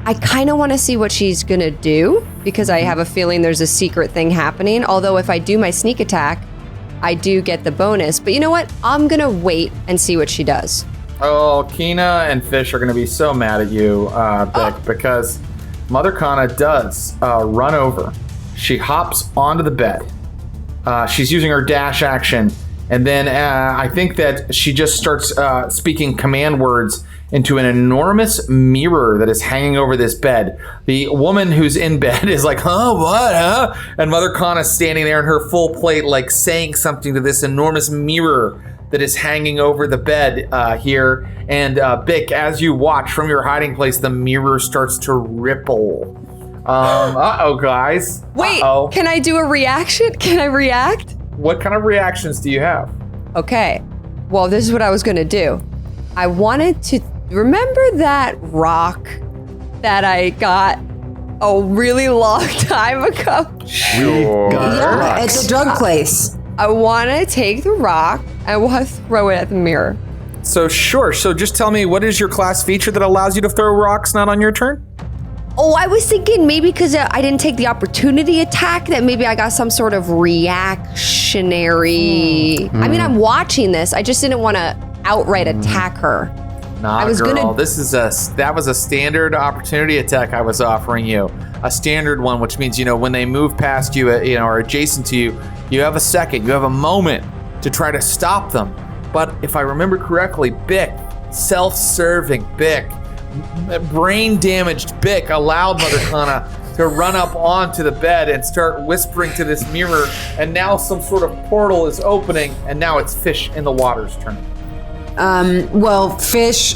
I kind of want to see what she's going to do because I have a feeling there's a secret thing happening. Although if I do my sneak attack, I do get the bonus. But you know what? I'm going to wait and see what she does. Oh, Kina and Fish are going to be so mad at you, Bick, because Mother Kana does run over. She hops onto the bed. She's using her dash action. And then I think that she just starts speaking command words into an enormous mirror that is hanging over this bed. The woman who's in bed is like, huh, what, huh? And Mother Kana's standing there in her full plate, like saying something to this enormous mirror that is hanging over the bed here. And Bick, as you watch from your hiding place, the mirror starts to ripple. Uh-oh, guys. Wait, Uh-oh. can I do a reaction? Can I react? What kind of reactions do you have? Okay. Well, this is what I was going to do. I wanted to remember that rock that I got a really long time ago. Sure. Yeah, it's a drug place. I want to take the rock and we'll throw it at the mirror. So sure. So just tell me, what is your class feature that allows you to throw rocks not on your turn? Oh, I was thinking maybe because I didn't take the opportunity attack that maybe I got some sort of reactionary. I mean, I'm watching this. I just didn't want to outright attack her. Nah, I was girl. gonna- That was a standard opportunity attack I was offering you. A standard one, which means, when they move past you, or adjacent to you, you have a second, you have a moment to try to stop them. But if I remember correctly, Bick, self-serving Bick, brain-damaged Bick allowed Mother Kana to run up onto the bed and start whispering to this mirror, and now some sort of portal is opening, and now it's Fish in the Water's turn. Well, Fish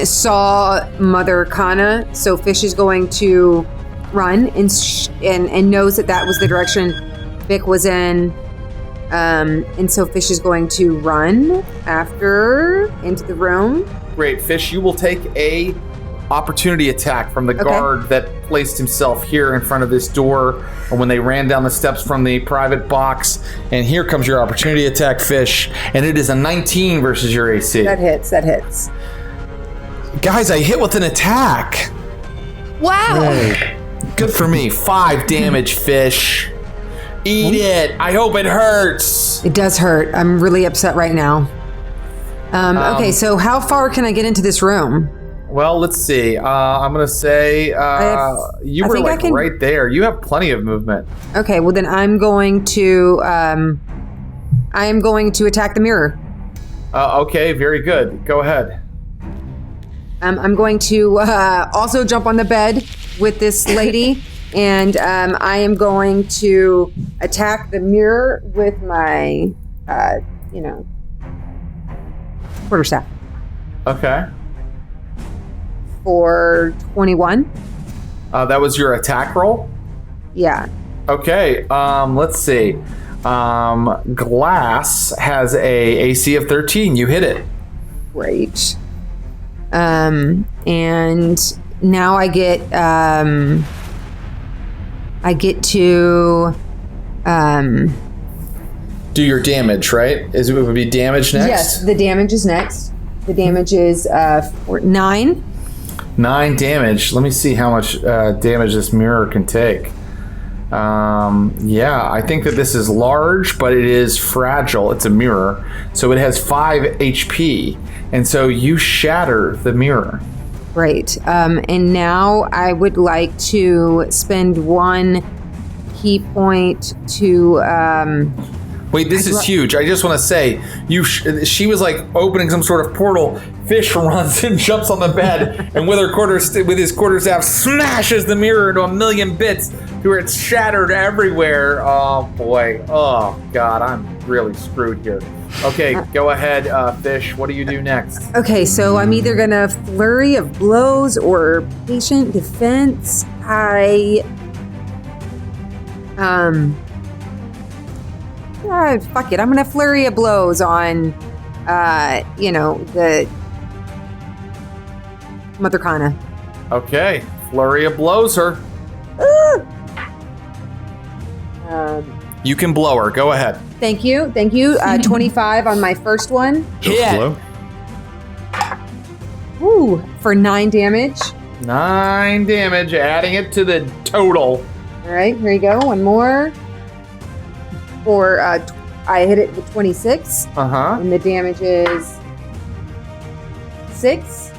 saw Mother Kana, so Fish is going to run and knows that was the direction Bick was in. And so Fish is going to run after into the room. Great, Fish, you will take a opportunity attack from the guard that placed himself here in front of this door when they ran down the steps from the private box. And here comes your opportunity attack, Fish. And it is a 19 versus your AC. That hits. Guys, I hit with an attack. Wow. Good for me. 5 damage, Fish. Eat it. I hope it hurts. It does hurt. I'm really upset right now. Okay, so how far can I get into this room? Well, let's see. I'm going to say you were like right there. You have plenty of movement. Okay, well then I'm going to attack the mirror. Okay, very good. Go ahead. I'm going to also jump on the bed with this lady, and I am going to attack the mirror with my, quarterstaff. Okay. for 21. That was your attack roll? Yeah. Okay, let's see. Glass has a AC of 13. You hit it. Great. And now I get to do your damage, right? It would be damage next? Yes, the damage is next. The damage is 9. 9 damage. Let me see how much damage this mirror can take. Yeah, I think that this is large, but it is fragile. It's a mirror. So it has 5 HP. And so you shatter the mirror. Great. And now I would like to spend 1 key point to... Wait, this is huge. I just want to say, she was like opening some sort of portal. Fish runs and jumps on the bed, and with his quarterstaff, smashes the mirror into a million bits, to where it's shattered everywhere. Oh boy. Oh god, I'm really screwed here. Okay, go ahead, Fish. What do you do next? Okay, so I'm either gonna flurry of blows or patient defense. Fuck it. I'm gonna flurry of blows on, the Mother Kana. Okay, flurry of blows her. You can blow her. Go ahead. Thank you. 25 on my first one. Hit. Woo, for 9 damage. 9 damage, adding it to the total. All right, here you go. One more. For I hit it with 26. And the damage is 6.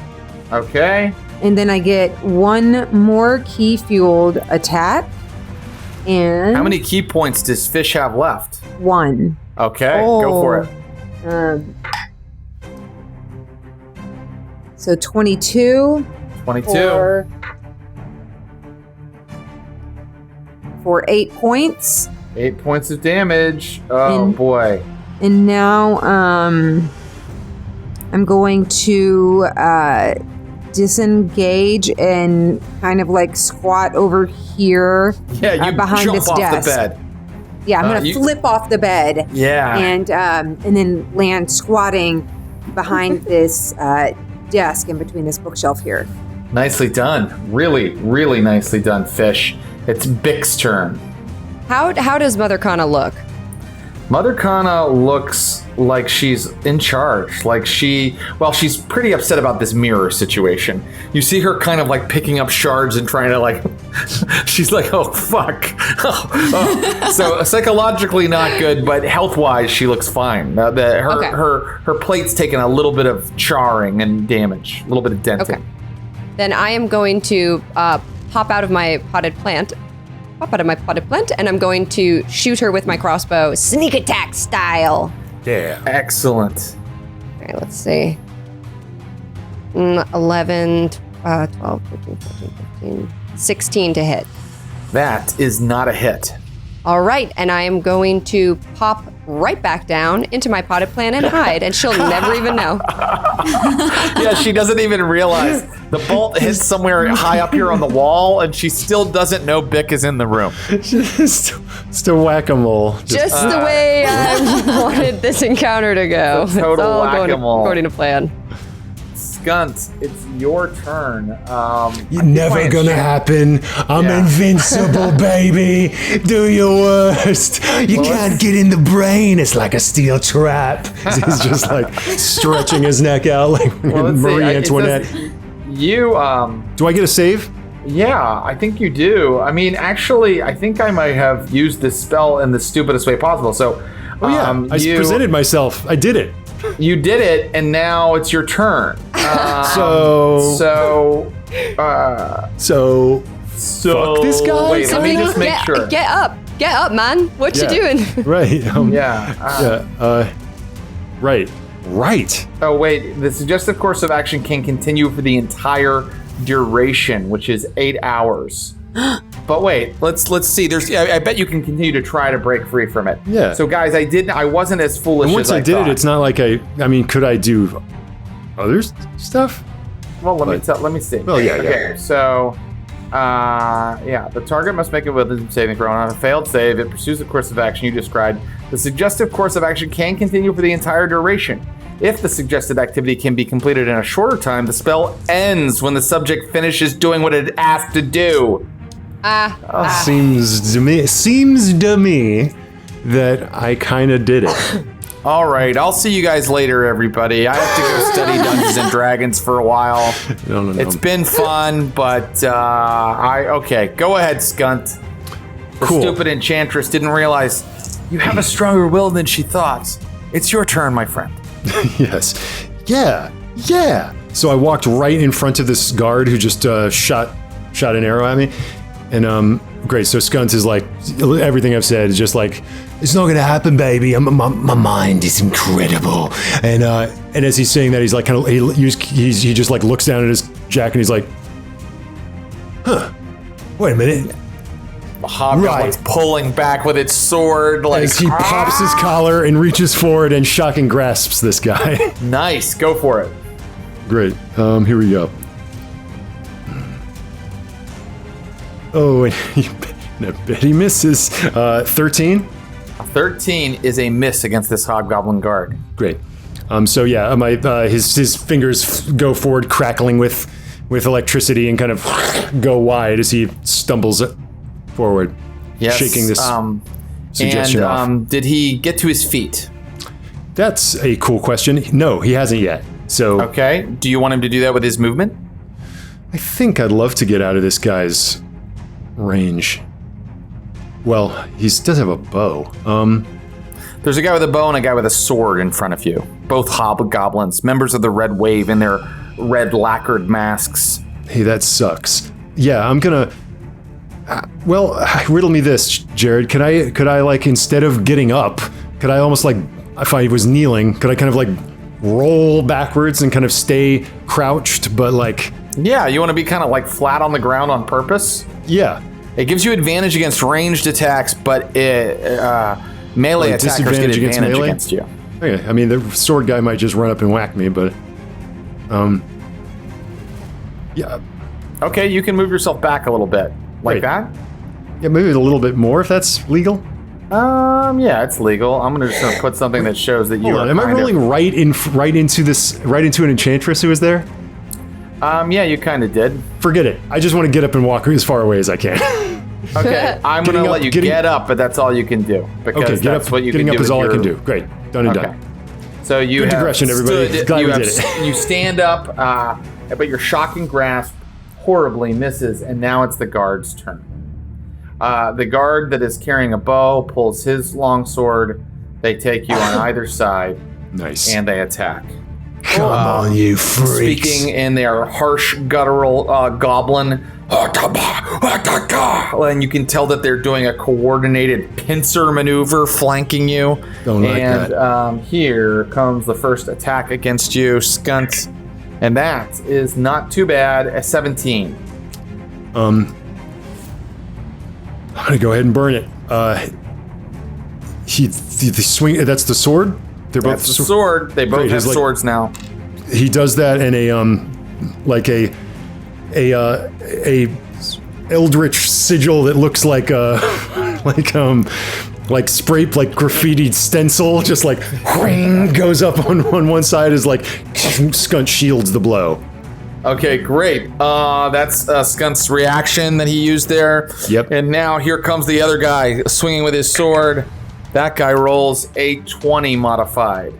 Okay. And then I get 1 more key fueled attack. And how many key points does Fish have left? 1. Okay, go for it. So 22. 22. For 8 points. 8 points of damage. Oh boy. And now I'm going to disengage and kind of like squat over here behind jump this off desk. the bed. Yeah, I'm gonna flip off the bed. Yeah. And then land squatting behind this desk in between this bookshelf here. Nicely done. Really, really nicely done, Fish. It's Bix's turn. How does Mother Kana look? Mother Kana looks like she's in charge. Like she's pretty upset about this mirror situation. You see her kind of like picking up shards and trying to like, she's like, oh, fuck. So psychologically not good, but health-wise, she looks fine. Her plate's taken a little bit of charring and damage, a little bit of denting. Okay. Then I am going to pop out of my potted plant, and I'm going to shoot her with my crossbow, sneak attack style. Yeah. Excellent. Okay, let's see. 11, 12, 13, 14, 15, 16 to hit. That is not a hit. All right, and I am going to pop right back down into my potted plant and hide, and she'll never even know. Yeah, she doesn't even realize. The bolt hits somewhere high up here on the wall, and she still doesn't know Bick is in the room. Just a whack-a-mole. Just the way I wanted this encounter to go. It's a total it's all going whack-a-mole. according to plan. Skunt, it's your turn. You're never gonna happen. I'm invincible, baby. Do your worst. You can't get in the brain. It's like a steel trap. He's just like stretching his neck out like Marie Antoinette. Do I get a save? Yeah, I think you do. I mean, actually, I think I might have used this spell in the stupidest way possible. So, I presented myself. I did it. You did it, and now it's your turn. So fuck this guy. Wait, let me just make sure. Get up, man. What you doing? Right. Right. Oh wait, the suggested course of action can continue for the entire duration, which is 8 hours. But wait, let's see. I bet you can continue to try to break free from it. Yeah. So guys, I wasn't as foolish and once as I did thought. it, it's not like I mean, could I do other stuff? Well, let me see. Well, yeah. Okay, so, the target must make a wisdom saving throw. On a failed save, it pursues the course of action you described. The suggestive course of action can continue for the entire duration. If the suggested activity can be completed in a shorter time, the spell ends when the subject finishes doing what it asked to do. Seems to me that I kind of did it. All right, I'll see you guys later, everybody. I have to go study Dungeons and Dragons for a while. No. It's been fun, but okay. Go ahead, Skunt. The stupid enchantress didn't realize you have a stronger will than she thought. It's your turn, my friend. Yes. Yeah. So I walked right in front of this guard who just shot an arrow at me. And great. So Skunt is like, everything I've said is just like, it's not gonna happen, baby. My mind is incredible. And as he's saying that, he's like kind of he just like looks down at his jacket and he's like, huh? Wait a minute. Hobgoblin's pulling back with its sword, like as he pops his collar and reaches forward and shocking grasps this guy. Nice, go for it. Great. Here we go. Oh, and I bet he misses. 13. 13 is a miss against this hobgoblin guard. Great. So yeah, his fingers go forward, crackling with electricity, and kind of go wide as he stumbles forward, shaking this suggestion off. Did he get to his feet? That's a cool question. No, he hasn't yet. So okay. Do you want him to do that with his movement? I think I'd love to get out of this guy's range. Well, he does have a bow. There's a guy with a bow and a guy with a sword in front of you. Both hobgoblins, members of the Red Wave in their red lacquered masks. Hey, that sucks. Yeah, I'm gonna... well, riddle me this, Jared. Could I like, instead of getting up, could I almost like, if I was kneeling, could I kind of like roll backwards and kind of stay crouched, but like... Yeah, you want to be kind of like flat on the ground on purpose? Yeah. It gives you advantage against ranged attacks, but melee attackers get advantage against you. Okay, I mean, the sword guy might just run up and whack me, but... yeah. Okay, you can move yourself back a little bit. Like that? Yeah, maybe a little bit more if that's legal. Yeah, it's legal. I'm just gonna put something that shows that you are. Am I rolling right into an enchantress who is there? Yeah, you kind of did. Forget it. I just want to get up and walk as far away as I can. Okay, I'm going to let you get up, but that's all you getting up is all I can do. Great. Done and done. So you Good have digression, everybody. Glad we did it. You stand up, but your shocking grasp horribly misses, and now it's the guard's turn. The guard that is carrying a bow pulls his long sword. They take you on either side. Nice. And they attack. Come on, you freaks. Speaking in their harsh, guttural goblin. And you can tell that they're doing a coordinated pincer maneuver flanking you. Don't like that. And here comes the first attack against you, Skunt. And that is not too bad, a 17. I'm gonna go ahead and burn it. The swing, that's the sword? They're both the sword. They both have swords now. He does that in a eldritch sigil that looks like spray, like graffitied stencil, just like goes up on one side as like Skunt shields the blow. Okay, great. That's Skunt's reaction that he used there. Yep. And now here comes the other guy swinging with his sword. That guy rolls a 20 modified.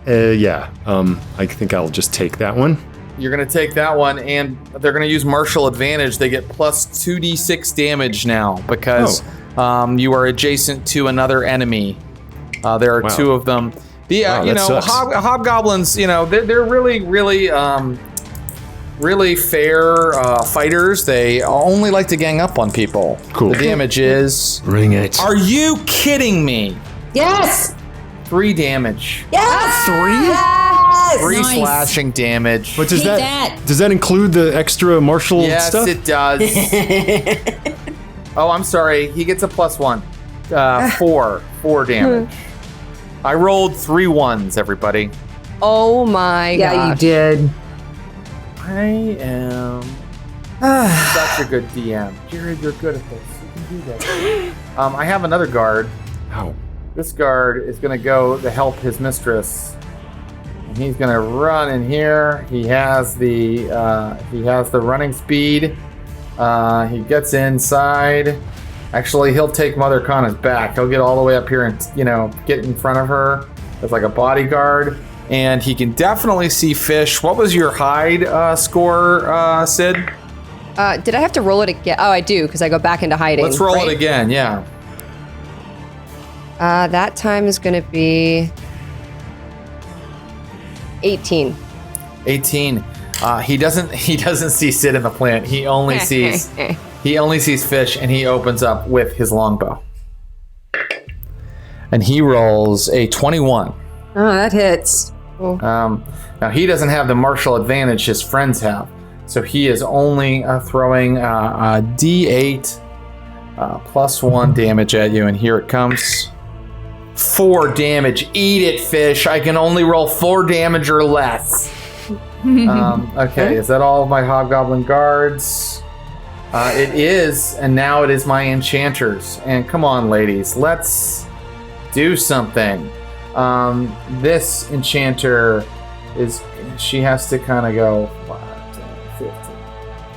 Yeah. I think I'll just take that one. You're going to take that one, and they're going to use martial advantage. They get plus 2d6 damage now because you are adjacent to another enemy. There are two of them. Hobgoblins, they're really fair fighters. They only like to gang up on people. Cool. The damage is... Ring it. Are you kidding me? Yes! 3 damage. Yes! 3? Yes! 3 slashing damage. But does that include the extra martial stuff? Yes, it does. Oh, I'm sorry. He gets a +1. 4 damage. I rolled 3 1s, everybody. Oh my god. Yeah, you did. I am such a good DM. Jared, you're good at this. You can do that. I have another guard. Ow. This guard is going to go to help his mistress. And he's going to run in here. He has the running speed. He gets inside. Actually, he'll take Mother Kana's back. He'll get all the way up here and, get in front of her as like a bodyguard. And he can definitely see Fish. What was your hide score, Sid? Did I have to roll it again? Oh, I do, because I go back into hiding. Let's roll it again, yeah. That time is going to be 18. 18. He doesn't see Sid in the plant. He only sees Fish, and he opens up with his longbow. And he rolls a 21. Oh, that hits. Now he doesn't have the martial advantage his friends have, so he is only throwing a D8 +1 damage at you, and here it comes. 4 damage. Eat it, Fish. I can only roll 4 damage or less. Okay, is that all of my hobgoblin guards? It is, and now it is my enchanters. And come on, ladies, let's do something. This enchanter she has to kind of go 5, 10, 15,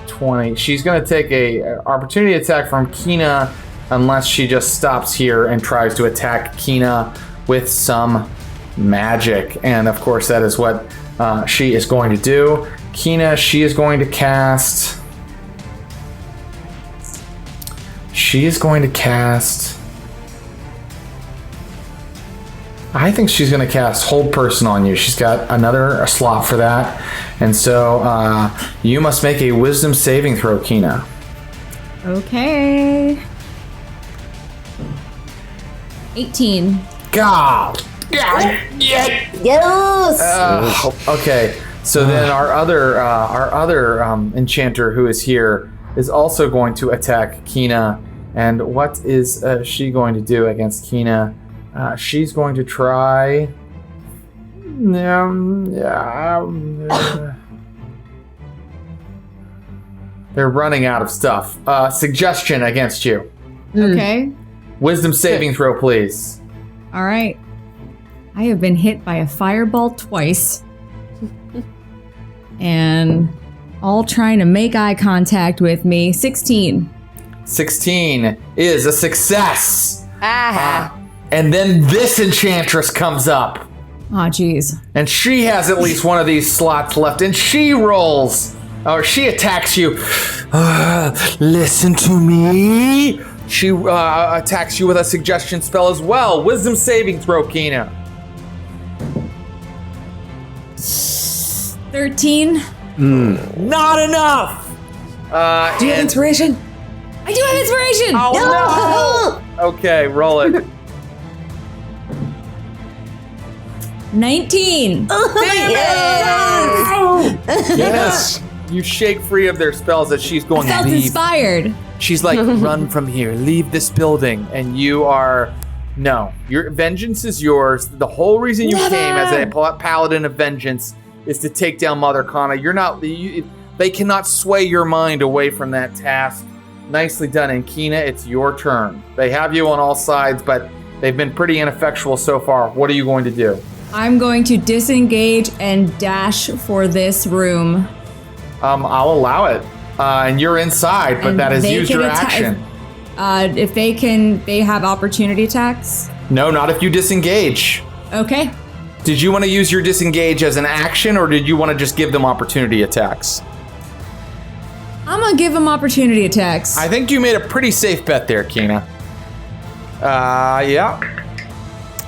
20. She's going to take a opportunity attack from Khana unless she just stops here and tries to attack Khana with some magic. And of course, that is what she is going to do. Khana, she is going to cast. I think she's going to cast Hold Person on you. She's got another slot for that. And so you must make a wisdom saving throw, Khana. Okay. 18. God. Yes. Okay. So then our other enchanter who is here is also going to attack Khana. And what is she going to do against Khana? She's going to try. They're running out of stuff. Suggestion against you. Okay. Wisdom saving throw, please. All right. I have been hit by a fireball twice. And all trying to make eye contact with me. 16. 16 is a success. Ah. And then this enchantress comes up. Oh, geez. And she has at least one of these slots left. And she rolls. Or she attacks you. Listen to me. She attacks you with a suggestion spell as well. Wisdom saving throw, Khana. 13. Not enough. Do you have inspiration? I do have inspiration. Oh, no. Okay, roll it. 19. Yes. You shake free of their spells as she's going I felt leave. inspired. She's like, run from here, leave this building, and you are. No, your vengeance is yours. The whole reason you came as a paladin of vengeance is to take down Mother Kana. You're not. They cannot sway your mind away from that task. Nicely done, and Khana, it's your turn. They have you on all sides, but they've been pretty ineffectual so far. What are you going to do? I'm going to disengage and dash for this room. I'll allow it. And you're inside, but And that has they used can your atta- action. If they have opportunity attacks. No, not if you disengage. Okay. Did you want to use your disengage as an action, or did you want to just give them opportunity attacks? I'm gonna give them opportunity attacks. I think you made a pretty safe bet there, Khana. Yeah.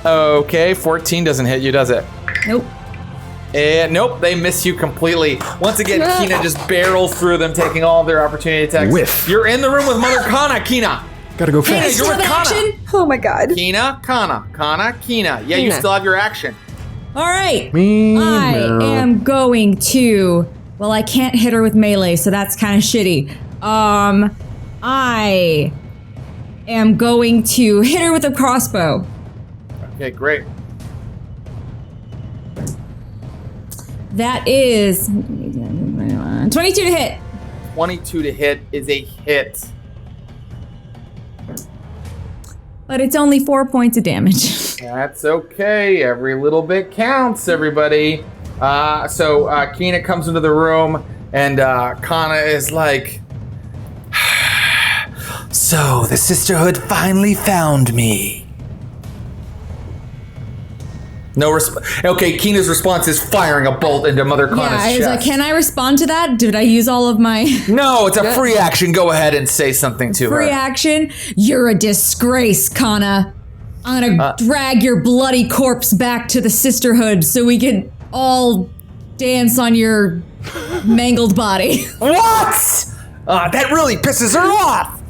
Okay, 14 doesn't hit you, does it? Nope. And nope, they miss you completely. Once again, Khana just barrels through them, taking all of their opportunity attacks. Whiff. You're in the room with Mother Kana, Khana. Gotta go Khana, fast. you're with Kana. Action? Oh my god. Khana, Kana. Yeah, you Khana. still have your action. All right. I am going to. Well, I can't hit her with melee, so that's kind of shitty. I am going to hit her with a crossbow. Okay, great. That is 22 to hit. 22 to hit is a hit. But it's only 4 points of damage. That's okay. Every little bit counts, everybody. So Khana comes into the room, and Khana is like, so the sisterhood finally found me. No okay, Keena's response is firing a bolt into Mother Kana's chest. I was like, can I respond to that? Did I use all of my... No, it's a free action. Go ahead and say something to her. Free action? You're a disgrace, Khana. I'm gonna drag your bloody corpse back to the sisterhood so we can all dance on your mangled body. What? That really pisses her off.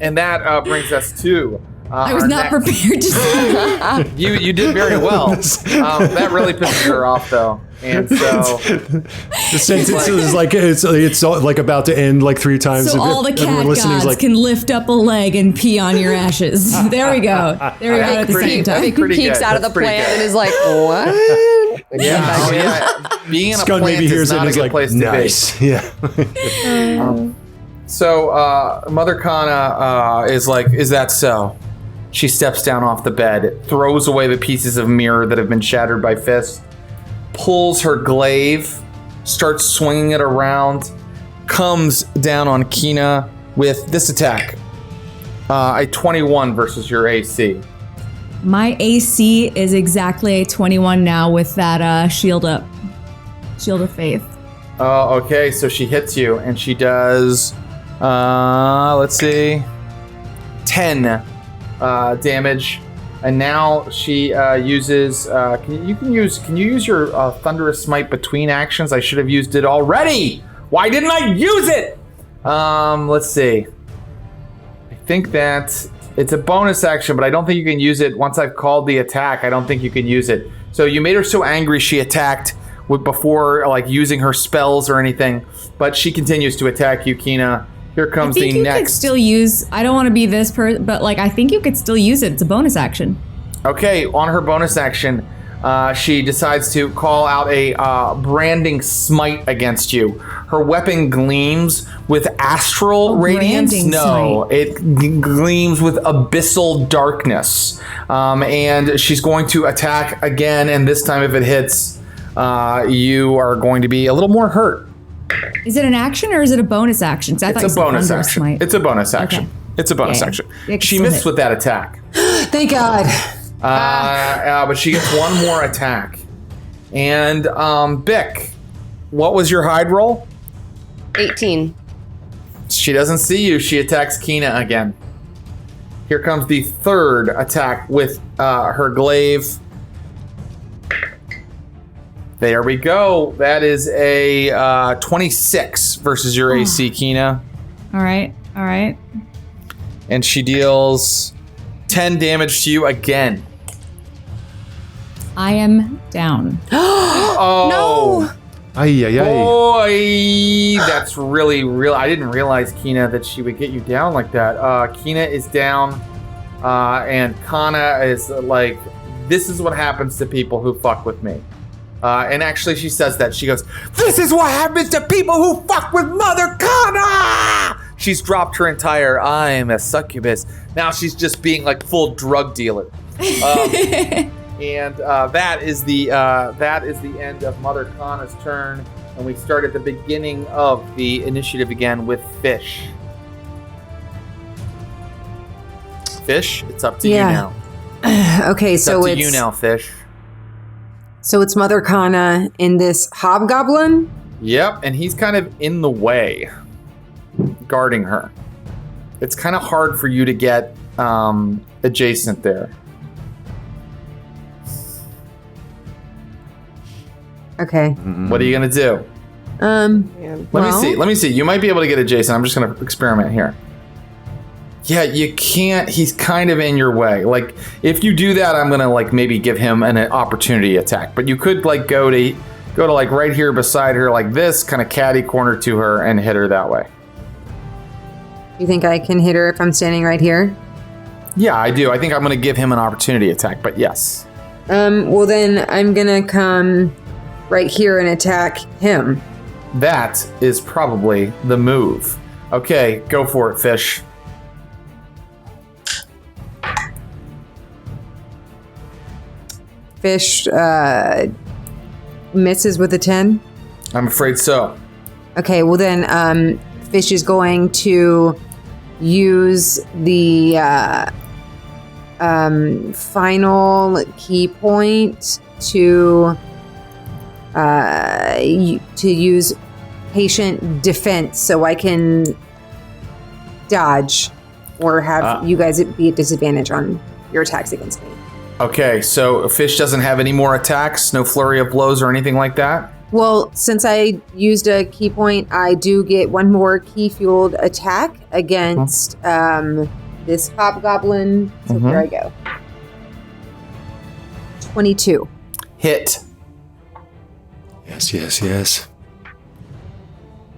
And that brings us to... I was not prepared to say that. You did very well. That really pisses her off, though. And so the sentence is like it's like about to end like 3 times. So all the cat gods can lift up a leg and pee on your ashes. There we go. There we go at the same time. I think he peeks out of the plant and is like, what? Yeah. Being in a plant maybe is not a good place to be. Yeah. So Mother Kana is like, is that so? She steps down off the bed, throws away the pieces of mirror that have been shattered by fists, pulls her glaive, starts swinging it around, comes down on Khana with this attack. A 21 versus your AC. My AC is exactly a 21 now with that shield up. Shield of Faith. Oh, okay. So she hits you, and she does, let's see, 10 damage. And now she uses. Can you use your Thunderous Smite between actions? I should have used it already. Why didn't I use it? Let's see. I think that it's a bonus action, but I don't think you can use it once I've called the attack. I don't think you can use it. So you made her so angry she attacked before like using her spells or anything. But she continues to attack you, Khana. Here comes the next. I think you could still use, I don't want to be this person, but like I think you could still use it. It's a bonus action. Okay, on her bonus action, she decides to call out a branding smite against you. Her weapon gleams with astral radiance. No, it gleams with abyssal darkness. And she's going to attack again, and this time if it hits, you are going to be a little more hurt. Is it an action or is it a bonus action? It's a bonus action. It's a bonus action. Okay. It's a bonus action. She missed with that attack. Thank God. But she gets one more attack. And Bick, what was your hide roll? 18. She doesn't see you. She attacks Khana again. Here comes the third attack with her glaive. There we go. That is a 26 versus your AC, Khana. All right. All right. And she deals 10 damage to you again. I am down. Oh. No. Boy, that's really real. I didn't realize, Khana, that she would get you down like that. Khana is down, and Khana is like, this is what happens to people who fuck with me. And actually, she says that. She goes, this is what happens to people who fuck with Mother Kana! She's dropped her entire, I'm a succubus. Now she's just being like full drug dealer. And that is the end of Mother Kana's turn. And we start at the beginning of the initiative again with Fish. Fish, it's up to you now. Okay, it's up to you now, Fish. So it's Mother Kana in this hobgoblin? Yep, and he's kind of in the way, guarding her. It's kind of hard for you to get adjacent there. Okay. What are you going to do? Let me see. You might be able to get adjacent. I'm just going to experiment here. Yeah, you can't. He's kind of in your way. Like, if you do that, I'm going to, like, maybe give him an opportunity attack. But you could, like, go to like, right here beside her, like this, kind of catty corner to her and hit her that way. You think I can hit her if I'm standing right here? Yeah, I do. I think I'm going to give him an opportunity attack, but yes. Well, then I'm going to come right here and attack him. that is probably the move. Okay, go for it, fish. Fish misses with a 10. I'm afraid so. Okay, well then Fish is going to use the final key point to use patient defense, so I can dodge or have you guys be at disadvantage on your attacks against me. Okay, so Fish doesn't have any more attacks, no flurry of blows or anything like that? Well, since I used a key point, I do get one more key-fueled attack against this hobgoblin. So here I go. 22. Hit. Yes.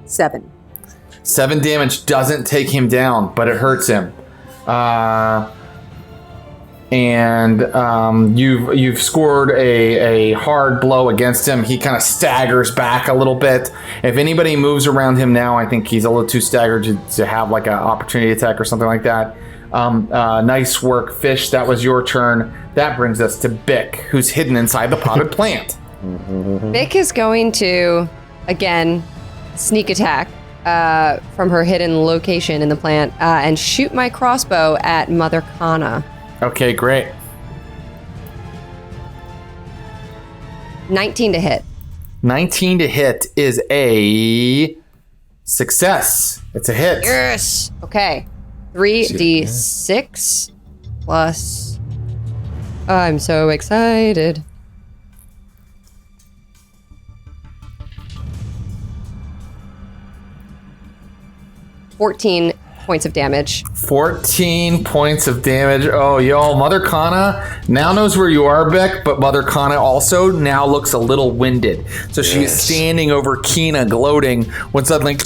7. 7 damage doesn't take him down, but it hurts him. And you've scored a hard blow against him. He kind of staggers back a little bit. If anybody moves around him now, I think he's a little too staggered to have like an opportunity attack or something like that. Nice work, Fish. That was your turn. That brings us to Bick, who's hidden inside the potted plant. Bick is going to, again, sneak attack from her hidden location in the plant and shoot my crossbow at Mother Kana. Okay, great. 19 to hit. 19 to hit is a success. It's a hit. Yes. Okay. 3d6 plus. I'm so excited. 14 points of damage. 14 points of damage. Oh, y'all, Mother Kana now knows where you are, Beck, but Mother Kana also now looks a little winded. So she's standing over Kina, gloating, when suddenly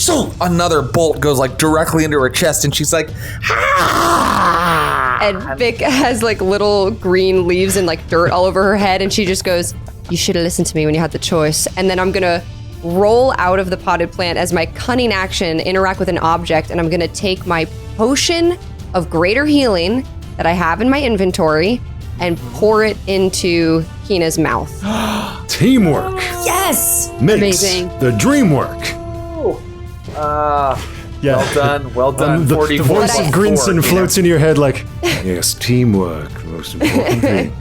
another bolt goes like directly into her chest, and she's like, ah! And Vic has like little green leaves and like dirt all over her head, and she just goes, you should have listened to me when you had the choice. And then I'm gonna roll out of the potted plant as my cunning action, interact with an object, and I'm gonna take my potion of greater healing that I have in my inventory and pour it into Kina's mouth. Teamwork. Yes! Makes Amazing. the dream work. Yeah. Well done. The 44. voice of Grinson floats into your head like, yes, teamwork, most important thing.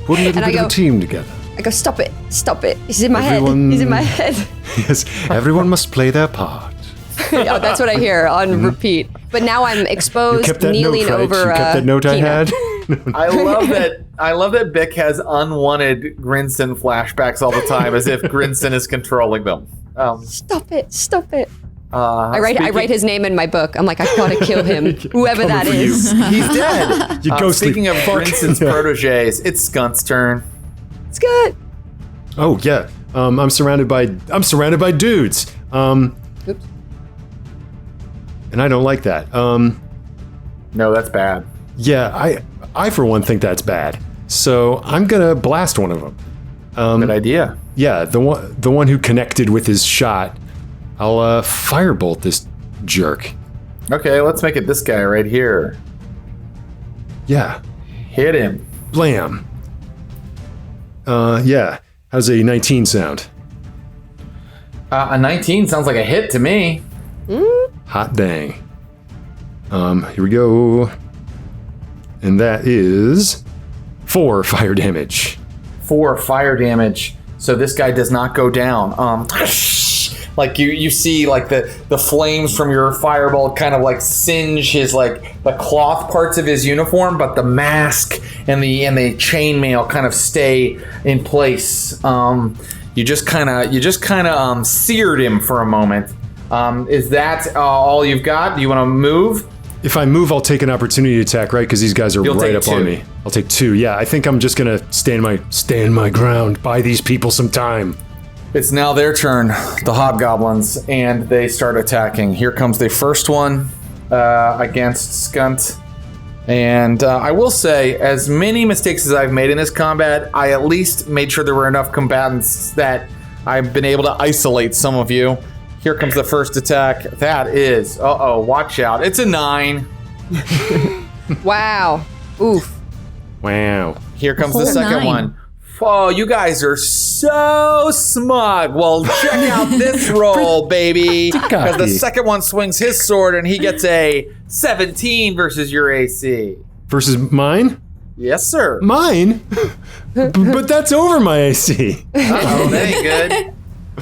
Put a little And I bit of go- a team together. I go, stop it. He's in my Everyone- head. He's in my head. Yes, everyone must play their part. Yeah, that's what I hear on repeat. But now I'm You exposed, kept that kneeling note, right? over. You kept that note I Kina. had? I love that Bick has unwanted Grinson flashbacks all the time, as if Grinson is controlling them. Stop it. I I write his name in my book. I'm like, I gotta kill him, whoever that Coming for you. is. He's dead. You ghostly Speaking of fuck. Grinson's proteges, it's Skunt's turn. It's good. Oh yeah. I'm surrounded by dudes. Oops. And I don't like that. No, that's bad. Yeah, I for one think that's bad. So I'm gonna blast one of them. Good idea. Yeah, the one who connected with his shot. I'll firebolt this jerk. Okay, let's make it this guy right here. Yeah, Hit him. blam. Yeah. How's a 19 sound? A 19 sounds like a hit to me. Hot dang. Here we go. And that is 4 fire damage. 4 fire damage. So this guy does not go down. Like you see like the flames from your firebolt kind of like singe his like the cloth parts of his uniform, but the mask and the chainmail kind of stay in place. You just kind of seared him for a moment. Is that all you've got? Do you want to move? If I move, I'll take an opportunity attack, right? Because these guys are You'll right take up on 2. me. I'll take 2. Yeah, I think I'm just gonna stand my ground, buy these people some time. It's now their turn, the hobgoblins, and they start attacking. Here comes the first one against Skunt. And I will say, as many mistakes as I've made in this combat, I at least made sure there were enough combatants that I've been able to isolate some of you. Here comes the first attack. That is, watch out. It's a 9. Wow. Oof. Wow. Here comes the Whole second 9. one. Oh, you guys are so smug. Well, check out this roll, baby. Because the second one swings his sword and he gets a 17 versus your AC. Versus mine? Yes, sir. Mine? But that's over my AC. Uh-oh, that ain't good.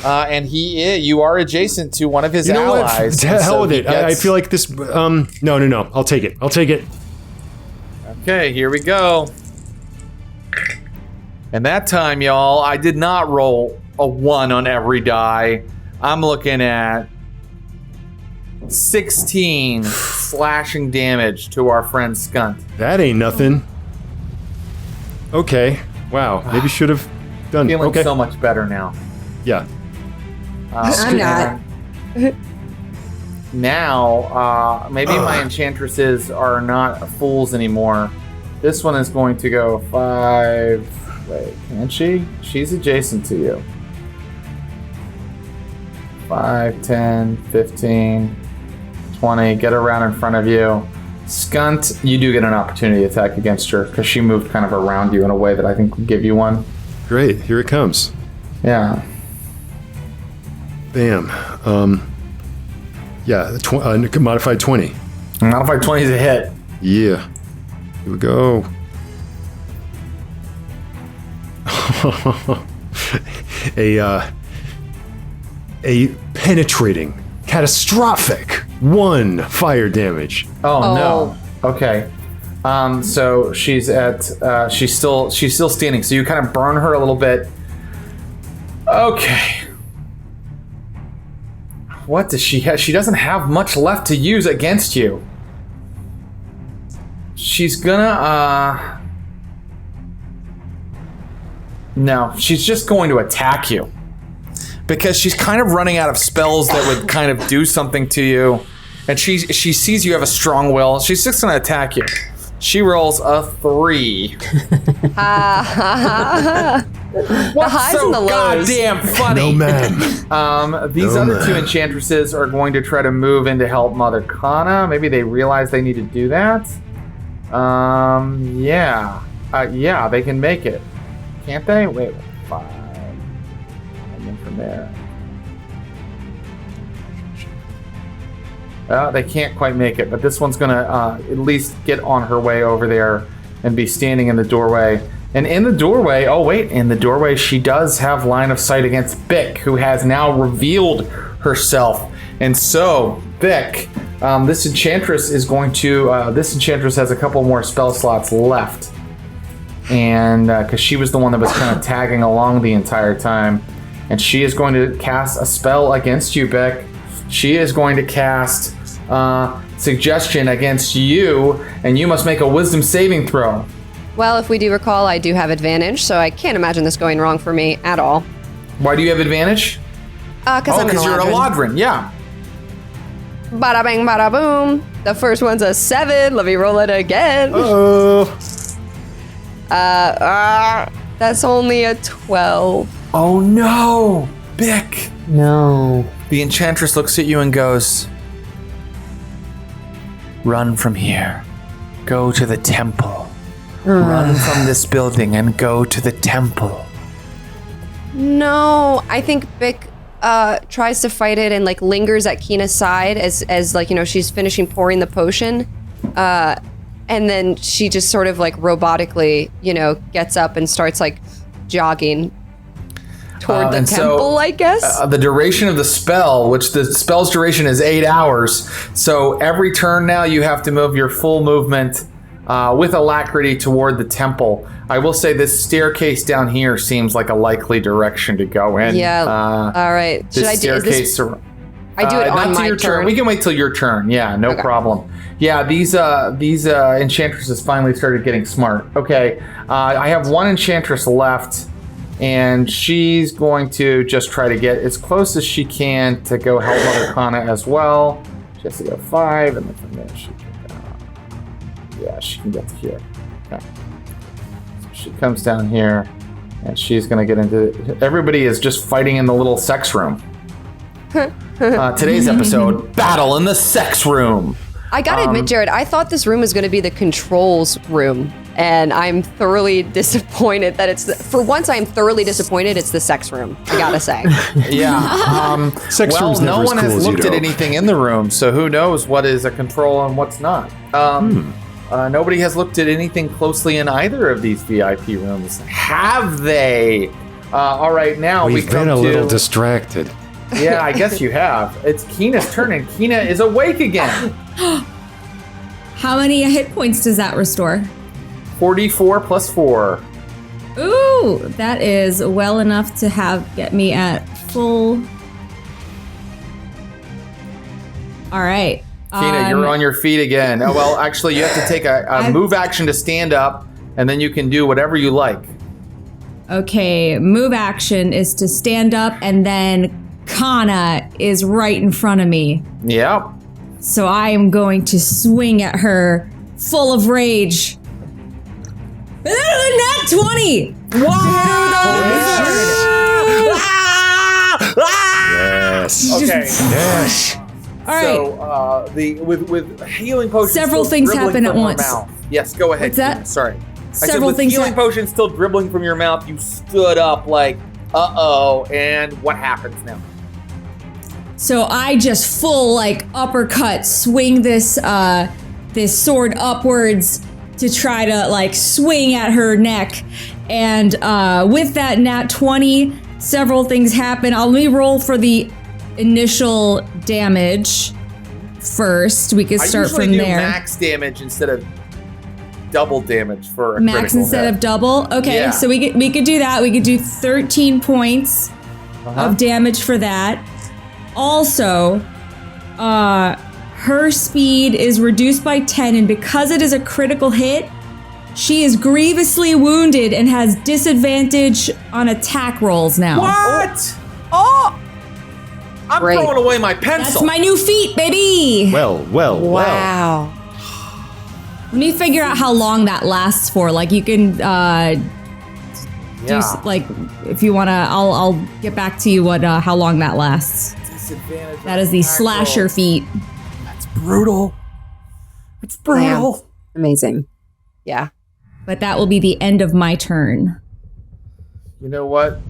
And you are adjacent to one of his You know allies. what? To hell with he it. I feel like this. No. I'll take it. Okay, here we go. And that time, y'all, I did not roll a 1 on every die. I'm looking at 16 slashing damage to our friend Skunt. That ain't nothing. Okay. Wow. Maybe should have done. Feeling Okay. so much better now. Yeah. I'm not. Now, maybe my enchantresses are not fools anymore. This one is going to go 5. Wait, can she? She's adjacent to you. 5, 10, 15, 20. Get around in front of you. Skunt, you do get an opportunity attack against her because she moved kind of around you in a way that I think would give you one. Great. Here it comes. Yeah. Bam. Yeah. Modified 20. Modified 20 is a hit. Yeah. Here we go. A penetrating, catastrophic 1 fire damage. Oh no. Okay. So she's at she's still standing. So you kind of burn her a little bit. Okay. What does she have? She doesn't have much left to use against you. She's gonna no, she's just going to attack you. Because she's kind of running out of spells that would kind of do something to you. And she sees you have a strong will. She's just going to attack you. She rolls a 3. The highs so and the lows. goddamn funny. No, ma'am. These No, other two ma'am. enchantresses are going to try to move in to help Mother Kana. Maybe they realize they need to do that. Yeah. Yeah, they can make it. Can't they? Wait, 5. And then from there. They can't quite make it, but this one's going to at least get on her way over there and be standing in the doorway. And in the doorway, in the doorway, she does have line of sight against Bick, who has now revealed herself. And so, Bick, this enchantress is going to, this enchantress has a couple more spell slots left. And because she was the one that was kind of tagging along the entire time. And she is going to cast a spell against you, Bick. She is going to cast suggestion against you, and you must make a wisdom saving throw. Well, if we do recall, I do have advantage, so I can't imagine this going wrong for me at all. Why do you have advantage? Because you're an Eladrin, yeah. Bada bang, bada boom. The first one's a 7. Let me roll it again. That's only a 12. Oh no, Bick. No. The enchantress looks at you and goes, "Run from here. Go to the temple. Run from this building and go to the temple." No, I think Bick tries to fight it and like lingers at Kina's side as like, you know, she's finishing pouring the potion. And then she just sort of like robotically, you know, gets up and starts like jogging toward the temple, I guess. The duration of the spell, which the spell's duration is 8 hours. So every turn now you have to move your full movement with alacrity toward the temple. I will say this staircase down here seems like a likely direction to go in. Yeah. All right. Should I do this? I do it on not to my your turn. We can wait till your turn. Yeah, no problem. Yeah, these enchantresses finally started getting smart. Okay, I have one enchantress left, and she's going to just try to get as close as she can to go help Mother Kana as well. She has to go 5, and then from there she can she can get to here. Okay. So she comes down here, and she's going to get into... Everybody is just fighting in the little sex room. Today's episode, Battle in the Sex Room. I gotta admit, Jared, I thought this room was going to be the controls room, and I'm thoroughly disappointed that for once I'm thoroughly disappointed it's the sex room, I gotta say. Yeah. Sex room's no never as one cool has as you looked at know. anything in the room, so who knows what is a control and what's not. Nobody has looked at anything closely in either of these VIP rooms. Have they? All right, now We've we come been a to... little distracted. Yeah, I guess you have. It's Keena's turn, and Keena is awake again. How many hit points does that restore? 44 plus 4. Ooh, that is well enough to get me at full. All right. Keena, you're on your feet again. Oh, well, actually, you have to take a move action to stand up, and then you can do whatever you like. Okay, move action is to stand up, and then Khana is right in front of me. Yep. So I am going to swing at her, full of rage. Nat 20! Yes. Okay. Yes. All right. So with healing potions, Several still things dribbling happen at from her once. mouth. Yes, go ahead. What's that? Keena, sorry. Several I said, things with healing potions still dribbling from your mouth, you stood up like, uh-oh, and what happens now? So I just full like uppercut swing this sword upwards to try to like swing at her neck, and with that nat 20, several things happen. Let me roll for the initial damage first. We could start I usually from do there. max damage instead of double damage for a Max critical instead hit. of double. Okay, Yeah. so we could do that. We could do 13 points of damage for that. Also, her speed is reduced by 10, and because it is a critical hit, she is grievously wounded and has disadvantage on attack rolls now. What? Oh! I'm Great. throwing away my pencil. That's my new feat, baby! Well. Wow. Let me figure out how long that lasts for. Like, you can like, if you want to, I'll get back to you how long that lasts. Disadvantage That is the attack slasher roll. feat. That's brutal. It's brutal. Amazing. Yeah. But that will be the end of my turn. You know what?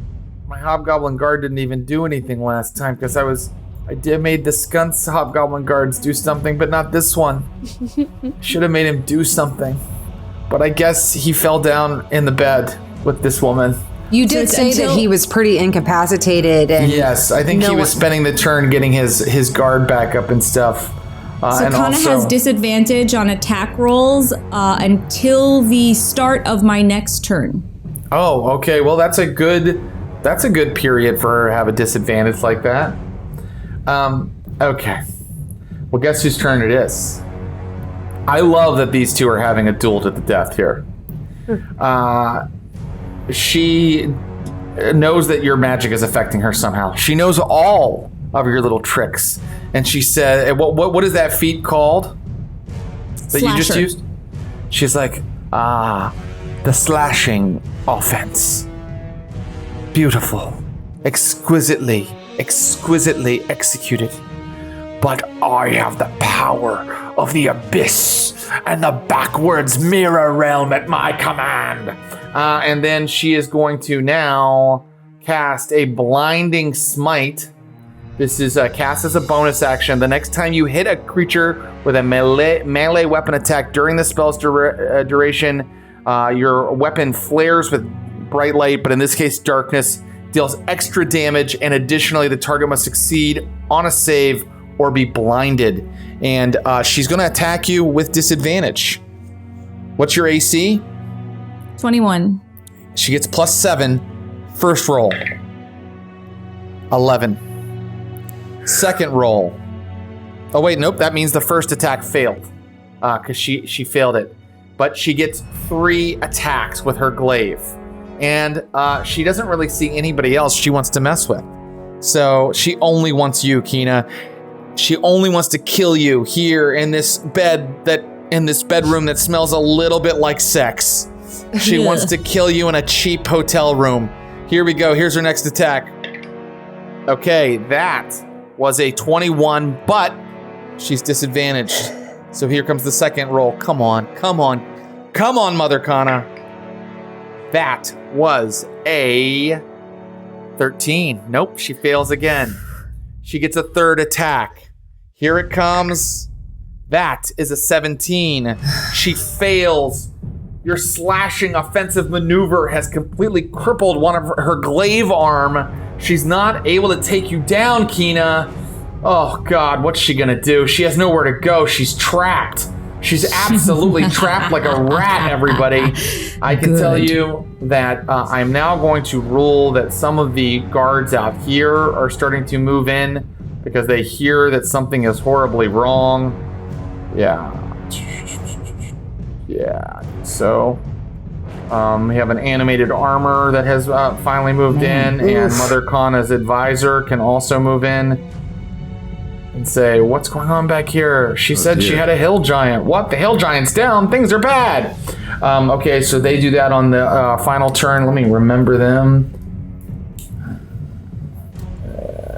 My Hobgoblin Guard didn't even do anything last time because I made the Skunks Hobgoblin Guards do something, but not this one. Should have made him do something. But I guess he fell down in the bed with this woman. You did it's say that he was pretty incapacitated, and Yes, I think No he was one- spending the turn getting his guard back up and stuff. So and Khana also, has disadvantage on attack rolls until the start of my next turn. Oh, okay. Well, that's a good period for her to have a disadvantage like that. Okay. Well, guess whose turn it is? I love that these two are having a duel to the death here. She knows that your magic is affecting her somehow. She knows all of your little tricks. And she said, what is that feat called that you just Slasher. used? She's like, the slashing offense. Beautiful. Exquisitely executed. But I have the power of the abyss and the backwards mirror realm at my command. And then she is going to now cast a blinding smite. This is cast as a bonus action. The next time you hit a creature with a melee weapon attack during the spell's duration, your weapon flares with bright light, but in this case darkness, deals extra damage, and additionally the target must succeed on a save or be blinded. And she's going to attack you with disadvantage. What's your AC? 21. She gets +7. First roll. 11. Second roll. Oh wait, nope. That means the first attack failed because she failed it. But she gets 3 attacks with her glaive, and she doesn't really see anybody else she wants to mess with. So she only wants you, Keena. She only wants to kill you here in this bedroom that smells a little bit like sex. She wants to kill you in a cheap hotel room. Here we go. Here's her next attack. Okay, that was a 21, but she's disadvantaged. So here comes the second roll. Come on, Mother Kana. That was a 13. Nope, she fails again. She gets a third attack. Here it comes. That is a 17. She fails. Your slashing offensive maneuver has completely crippled one of her glaive arm. She's not able to take you down, Khana. Oh, God, what's she gonna do? She has nowhere to go. She's trapped. She's absolutely trapped like a rat, everybody. I can tell you that I'm now going to rule that some of the guards out here are starting to move in because they hear that something is horribly wrong. Yeah. So we have an animated armor that has finally moved in, and Mother Kana's advisor can also move in and say, what's going on back here? She said she had a hill giant. What? The hill giant's down. Things are bad. Okay, so they do that on the final turn. Let me remember them.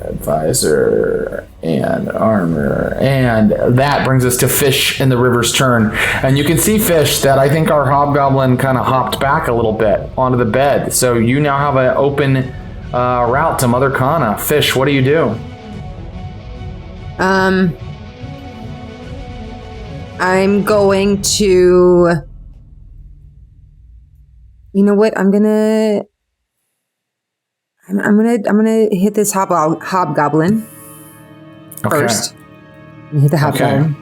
Advisor and armor. And that brings us to Fish in the River's turn. And you can see, Fish, that I think our hobgoblin kind of hopped back a little bit onto the bed. So you now have an open route to Mother Kana. Fish, what do you do? I'm going to. You know what? I'm gonna hit this hobgoblin first. Hit the hobgoblin.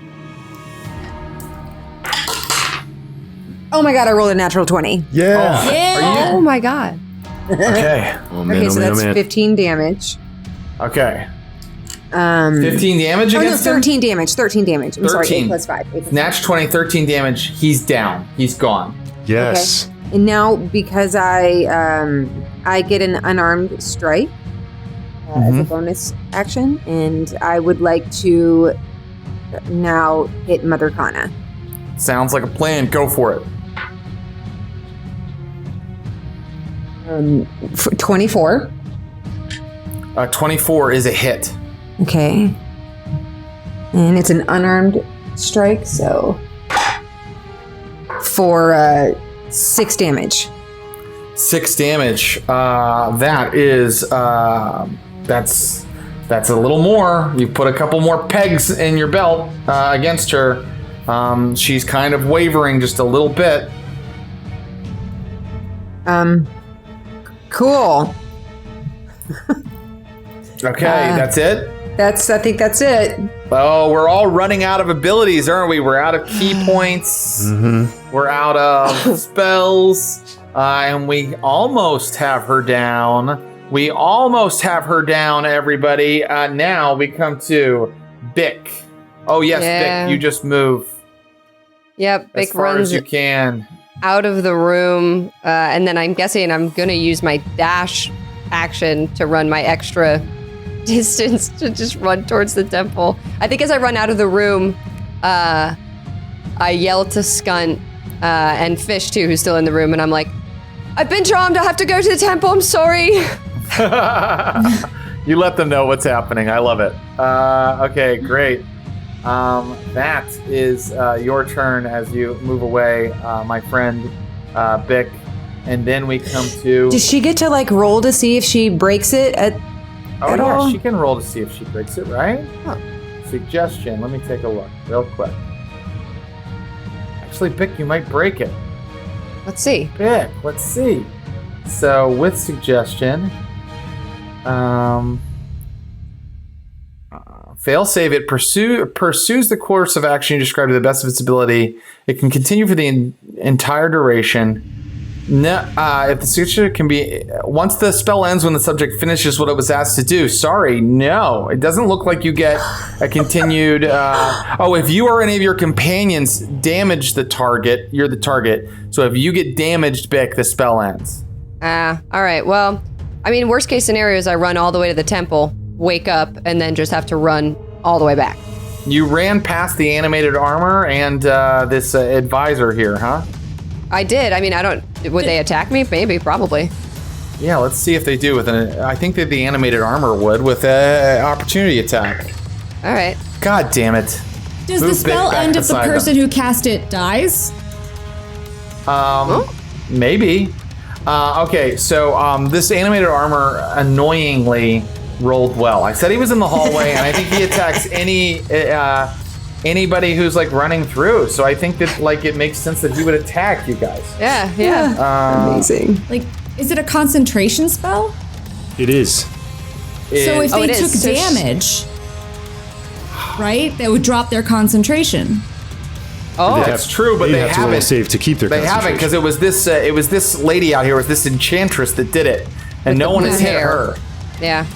Oh my God! I rolled a natural 20. Yeah. Oh my God. Okay. Oh, man, Okay, so that's 15 damage. Okay. 15 damage against him? 13 damage. 13 damage. I'm sorry, 8 plus 5. 8 plus 5. Natch 20, 13 damage. He's down. He's gone. Yes. Okay. And now, because I get an unarmed strike as a bonus action, and I would like to now hit Mother Kana. Sounds like a plan. Go for it. 24. 24 is a hit. Okay. And it's an unarmed strike, so for 6 damage. 6 damage. That is that's a little more. You put a couple more pegs in your belt against her. She's kind of wavering just a little bit. Cool. Okay, that's it. I think that's it. Oh, we're all running out of abilities, aren't we? We're out of key points. We're out of spells. And we almost have her down. Everybody. Now we come to Bick. Oh, yes, Bick, you just move. Yep, Bick as far runs as you can. out of the room. And then I'm guessing I'm going to use my dash action to run my extra distance to just run towards the temple. I think as I run out of the room, I yell to Skunt and Fish too, who's still in the room, and I'm like, I've been charmed, I have to go to the temple, I'm sorry. You let them know what's happening. I love it. Okay, great. That is your turn as you move away, my friend Bick. And then we come to... Does she get to roll to see if she breaks it at all? She can roll to see if she breaks it, right? Huh. Suggestion. Let me take a look real quick. Actually, Bick, you might break it. Let's see. Bick, let's see. So with suggestion, fail save, it pursues the course of action you described to the best of its ability. It can continue for the entire duration. No, if the suggestion can be once the spell ends when the subject finishes what it was asked to do. Sorry, no, it doesn't look like you get a continued. If you or any of your companions damage the target, you're the target. So if you get damaged, Bick, the spell ends. All right. Well, I mean, worst case scenario is I run all the way to the temple, wake up, and then just have to run all the way back. You ran past the animated armor and this advisor here, huh? I did. I mean, would they attack me? Maybe, probably. Yeah, let's see if they do with an. I think that the animated armor would with an opportunity attack. All right. God damn it. Does Move the spell Vic back end if the beside person who cast it dies? Maybe. Okay, so this animated armor annoyingly rolled well. I said he was in the hallway, and I think he attacks anybody who's like running through. So I think that like it makes sense that he would attack you guys. Yeah. Amazing. Like, is it a concentration spell? It is. So if Oh, they it took is. So damage, right, they would drop their concentration. Oh, That's true, but They'd they have to roll a haven't. save to keep their They haven't because it was this lady out here, it was this enchantress that did it, and no one has hit hair. her. yeah.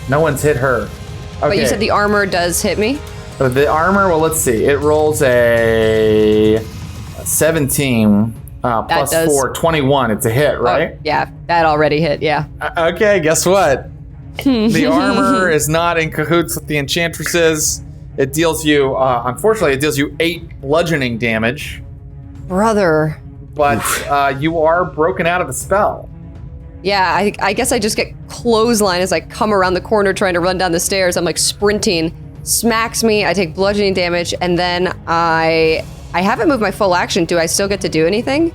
No one's hit her. Okay. But you said the armor does hit me? The armor, well, let's see. It rolls a 17 plus does. 4, 21. It's a hit, right? Oh, yeah, that already hit, yeah. Okay, guess what? The armor is not in cahoots with the enchantresses. It deals you, unfortunately, it deals you 8 bludgeoning damage, Brother. but you are broken out of the spell. Yeah, I guess I just get clothesline as I come around the corner trying to run down the stairs. I'm like sprinting, smacks me, I take bludgeoning damage, and then I haven't moved my full action. Do I still get to do anything?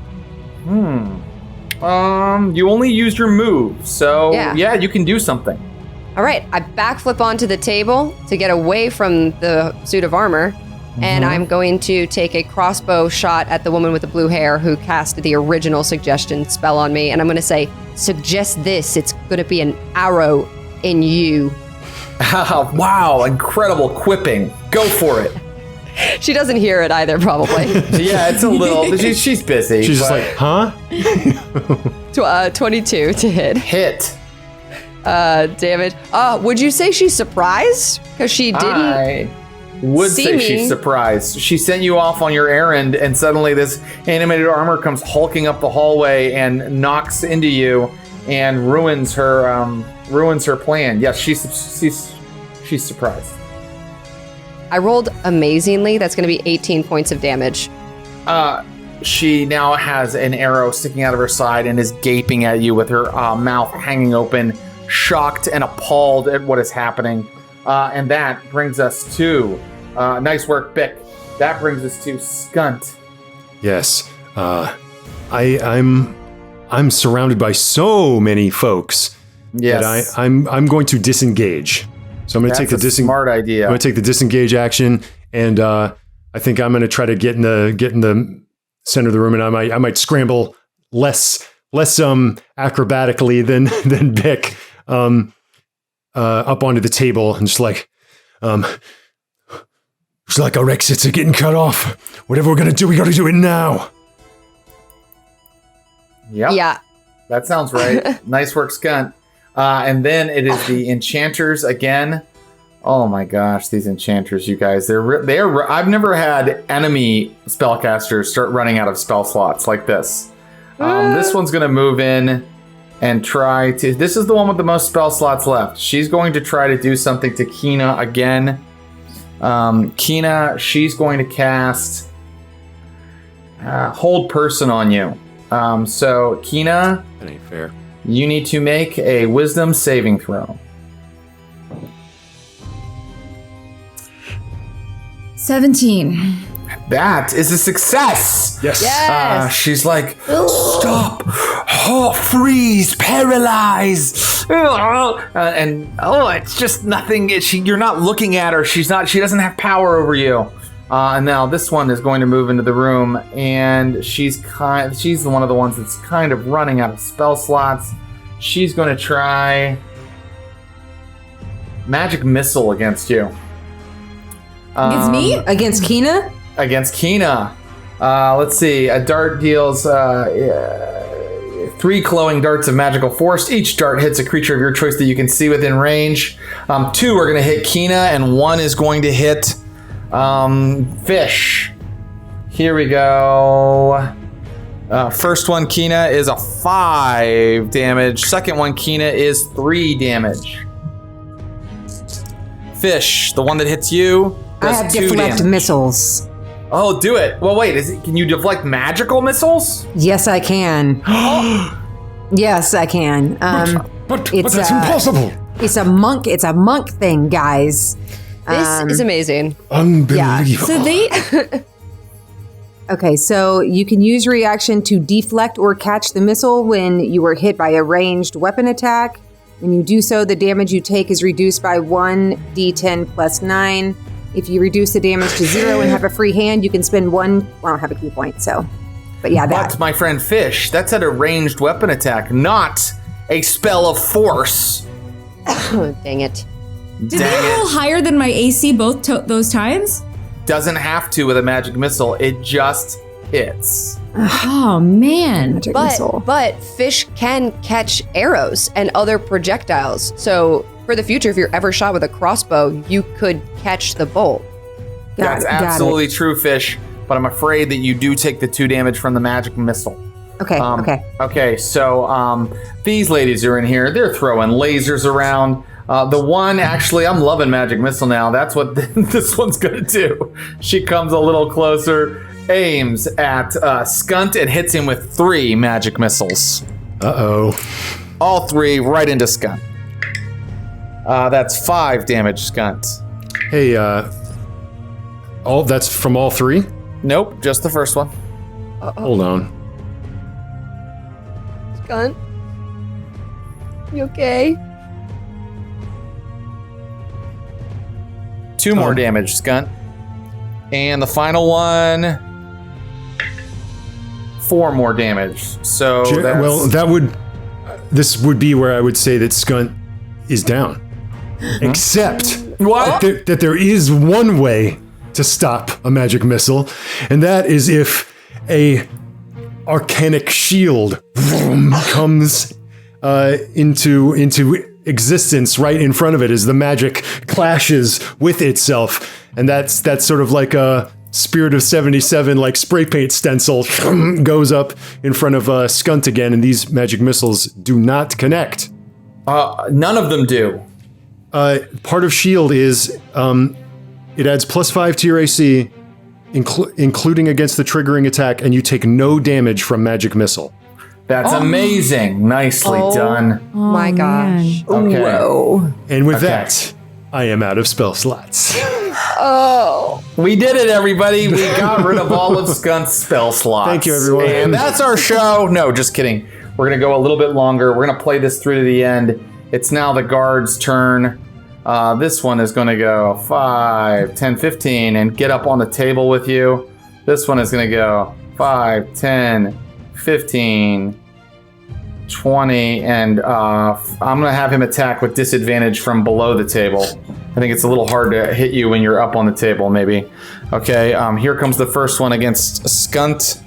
You only used your move, so yeah, you can do something. All right, I backflip onto the table to get away from the suit of armor, and I'm going to take a crossbow shot at the woman with the blue hair who cast the original suggestion spell on me, and I'm going to say, suggest this, it's going to be an arrow in you. Wow, incredible quipping. Go for it. She doesn't hear it either, probably. Yeah, it's a little, she's busy. She's just but like, huh? 22 to hit. hit. Damage. Would you say she's surprised? Because she didn't. I would see say me. she's surprised. She sent you off on your errand, and suddenly this animated armor comes hulking up the hallway and knocks into you and ruins her plan. Yes, she's surprised. I rolled amazingly. That's going to be 18 points of damage. She now has an arrow sticking out of her side and is gaping at you with her mouth hanging open, shocked and appalled at what is happening. And that brings us to nice work, Bick. That brings us to Skunt. Yes. I'm surrounded by so many folks Yes, that I'm going to disengage. So I'm going to take the smart idea. I'm going to take the disengage action, and I think I'm going to try to get in the center of the room, and I might scramble less acrobatically than Bick up onto the table, and just like it's like our exits are getting cut off. Whatever we're going to do, we got to do it now. Yep. Yeah. That sounds right. Nice work, Skunt. And then it is the enchanters again. Oh my gosh, these enchanters, you guys. They're I've never had enemy spellcasters start running out of spell slots like this. This one's going to move in and try to... This is the one with the most spell slots left. She's going to try to do something to Khana again. Khana, she's going to cast Hold Person on you. So, Khana... That ain't fair. You need to make a wisdom saving throw. 17. That is a success. Yes. Yes. She's like, stop, freeze, paralyze, and it's just nothing. You're not looking at her. She doesn't have power over you. And now this one is going to move into the room, and she's one of the ones that's kind of running out of spell slots. She's going to try magic missile against you. Against me? Against Khana? Against Khana. Let's see. A dart deals 3 glowing darts of magical force. Each dart hits a creature of your choice that you can see within range. 2 are going to hit Khana, and 1 is going to hit Fish. Here we go. First one, Khana, is a 5 damage. Second one, Khana, is 3 damage. Fish, the one that hits you, does I have 2 deflect damage. missiles. Oh, do it. Well, wait. Can you deflect magical missiles? Yes, I can. Yes, I can. But that's impossible. It's a monk. It's a monk thing, guys. This is amazing. Unbelievable. So they Okay, so you can use reaction to deflect or catch the missile when you are hit by a ranged weapon attack. When you do so, the damage you take is reduced by 1d10 plus 9. If you reduce the damage to 0 and have a free hand, you can spend 1. Well, I don't have a key point, so. But yeah, that. But my friend Fish, that's at a ranged weapon attack, not a spell of force. Oh, dang it. did they roll higher than my AC both those times? Doesn't have to with a magic missile. It just hits. Oh man. Magic missile. But fish can catch arrows and other projectiles. So for the future, if you're ever shot with a crossbow, you could catch the bolt. That's absolutely true, Fish. But I'm afraid that you do take the 2 damage from the magic missile. Okay, okay. Okay, so these ladies are in here. They're throwing lasers around. The one, actually, I'm loving magic missile now. That's what this one's gonna do. She comes a little closer, aims at Skunt, and hits him with 3 magic missiles. Uh-oh. All 3 right into Skunt. That's 5 damage, Skunt. Hey, that's from all 3? Nope, just the first one. Hold on. Gun? You okay? 2 more damage, Skunt. And the final one, 4 more damage. So that's... Well, this would be where I would say that Skunt is down. Except What? that there is one way to stop a magic missile, and that is if a arcanic shield comes into existence right in front of it as the magic clashes with itself, and that's sort of like a Spirit of 77 like spray paint stencil goes up in front of Skunt again, and these magic missiles do not connect. None of them do. Part of shield is it adds +5 to your AC, including against the triggering attack, and you take no damage from magic missile. That's amazing. Nicely done. Oh my gosh. Okay. Whoa. And with that, I am out of spell slots. We did it, everybody. We got rid of all of Skunt's spell slots. Thank you, everyone. And that's our show. No, just kidding. We're going to go a little bit longer. We're going to play this through to the end. It's now the guard's turn. This one is going to go 5, 10, 15, and get up on the table with you. This one is going to go 5, 10, 15, 20, and I'm going to have him attack with disadvantage from below the table. I think it's a little hard to hit you when you're up on the table, maybe. Okay, here comes the first one against Skunt,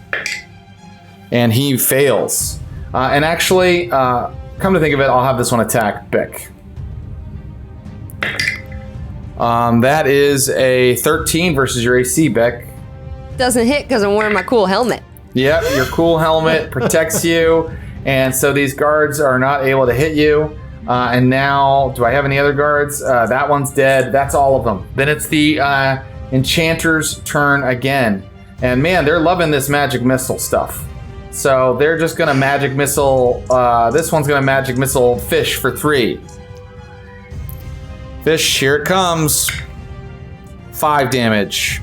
and he fails. And actually, come to think of it, I'll have this one attack Bick. That is a 13 versus your AC, Beck. Doesn't hit because I'm wearing my cool helmet. Yep, your cool helmet protects you, and so these guards are not able to hit you. And now, do I have any other guards? That one's dead. That's all of them. Then it's the Enchanter's turn again. And man, they're loving this magic missile stuff. So they're just gonna magic missile, this one's gonna magic missile Fish for 3. Fish, here it comes. 5 damage.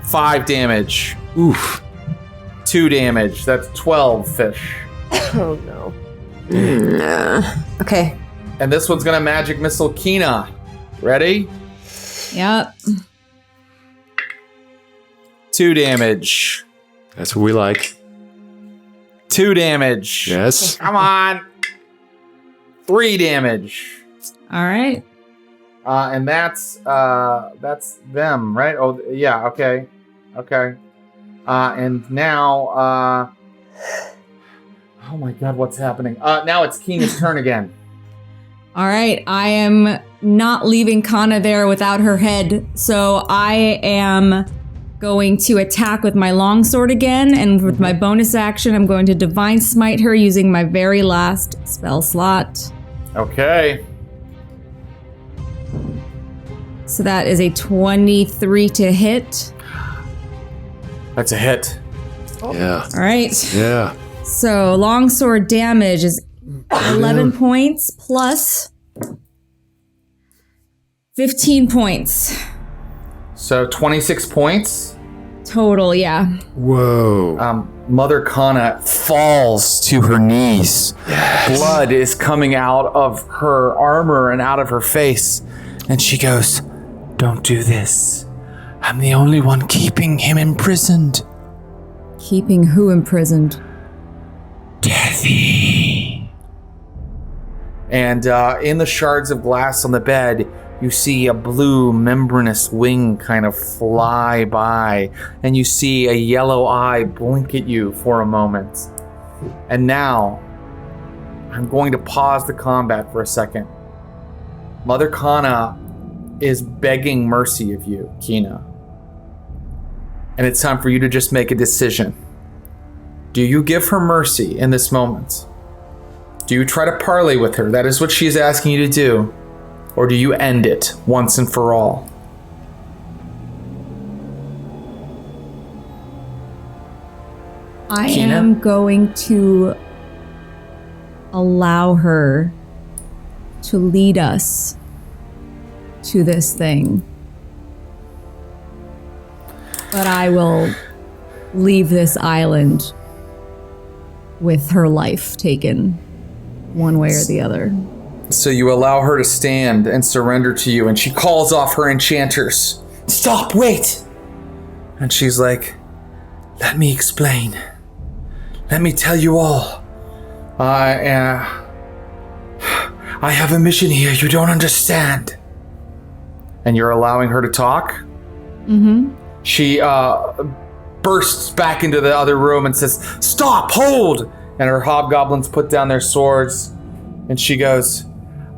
5 damage. Oof. 2 damage. That's 12, Fish. Oh no. Okay. And this one's gonna magic missile Khana. Ready? Yep. 2 damage. That's what we like. 2 damage. Yes. Come on. 3 damage. All right. And that's them, right? Oh, yeah. Okay. Okay. And now, oh my God, what's happening? Now it's Khana's turn again. All right. I am not leaving Khana there without her head, so I am going to attack with my longsword again, and with my bonus action, I'm going to Divine Smite her using my very last spell slot. Okay. So that is a 23 to hit. That's a hit. Yeah. All right. Yeah. So longsword damage is 11 points plus 15 points. So 26 points. Total, yeah. Whoa. Mother Kana falls to her knees. Yes. Blood is coming out of her armor and out of her face. And she goes, "Don't do this. I'm the only one keeping him imprisoned." Keeping who imprisoned? Tethy. And in the shards of glass on the bed, you see a blue membranous wing kind of fly by, and you see a yellow eye blink at you for a moment. And now, I'm going to pause the combat for a second. Mother Kana is begging mercy of you, Kina. And it's time for you to just make a decision. Do you give her mercy in this moment? Do you try to parley with her? That is what she is asking you to do. Or do you end it once and for all? I Kina? am going to allow her to lead us to this thing. But I will leave this island with her life taken one way or the other. So you allow her to stand and surrender to you, and she calls off her enchanters. "Stop, wait!" And she's like, "Let me explain. Let me tell you all. I have a mission here you don't understand." And you're allowing her to talk? Mm-hmm. She bursts back into the other room and says, "Stop, hold!" And her hobgoblins put down their swords, and she goes,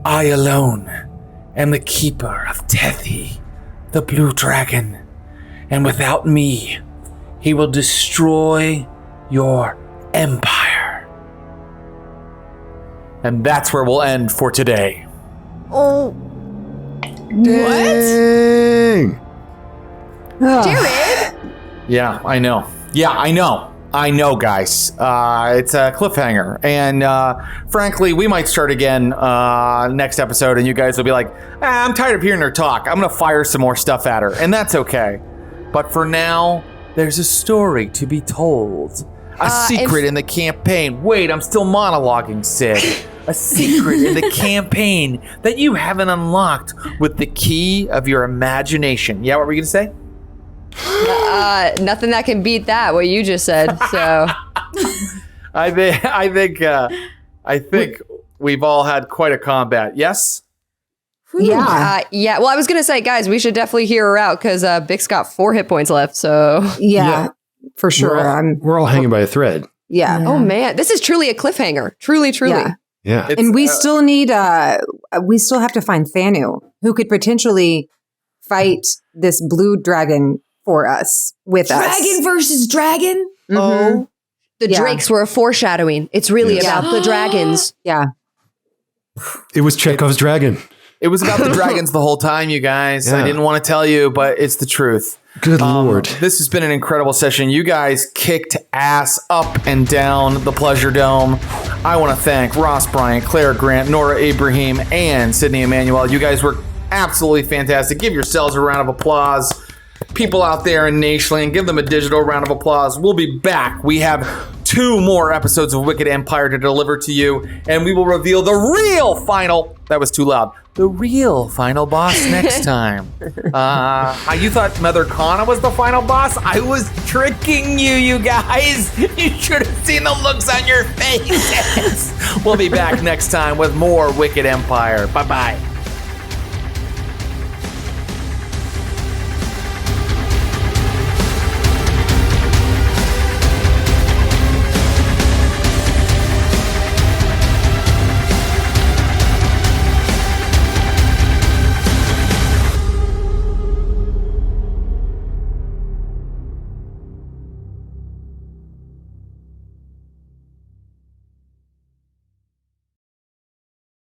"I alone am the keeper of Tethy, the blue dragon, and without me, he will destroy your empire." And that's where we'll end for today. Oh, Dang. Jared. Yeah, I know. I know, guys. It's a cliffhanger. And frankly, we might start again next episode, and you guys will be like, I'm tired of hearing her talk. I'm going to fire some more stuff at her. And that's okay. But for now, there's a story to be told. A secret in the campaign. Wait, I'm still monologuing, Sid. A secret in the campaign that you haven't unlocked with the key of your imagination. Yeah, what were you going to say? Nothing that can beat that, what you just said. So I think we've all had quite a combat. Yes? Yeah. Yeah. Well, I was going to say, guys, we should definitely hear her out because Bix got 4 hit points left. So Yeah, for sure. We're all hanging by a thread. Yeah. Oh man, this is truly a cliffhanger. Truly. Yeah. And we still need, we still have to find Thanu, who could potentially fight this blue dragon for us, with us. Dragon versus dragon? Mm-hmm. Oh, the Yeah. drakes were a foreshadowing. It's really Yeah. about the dragons. Yeah. It was Chekhov's dragon. It was about the dragons the whole time, you guys. Yeah. I didn't want to tell you, but it's the truth. Good Lord. This has been an incredible session. You guys kicked ass up and down the Pleasure Dome. I want to thank Ross Bryant, Clare Grant, Noura Ibrahim, and Sydney Amanuel. You guys were absolutely fantastic. Give yourselves a round of applause. People out there in Naish land, give them a digital round of applause. We'll be back. We have 2 more episodes of Wicked Empire to deliver to you, and we will reveal the real final. That was too loud. The real final boss next time. You thought Mother Kana was the final boss? I was tricking you, you guys. You should have seen the looks on your faces. We'll be back next time with more Wicked Empire. Bye-bye.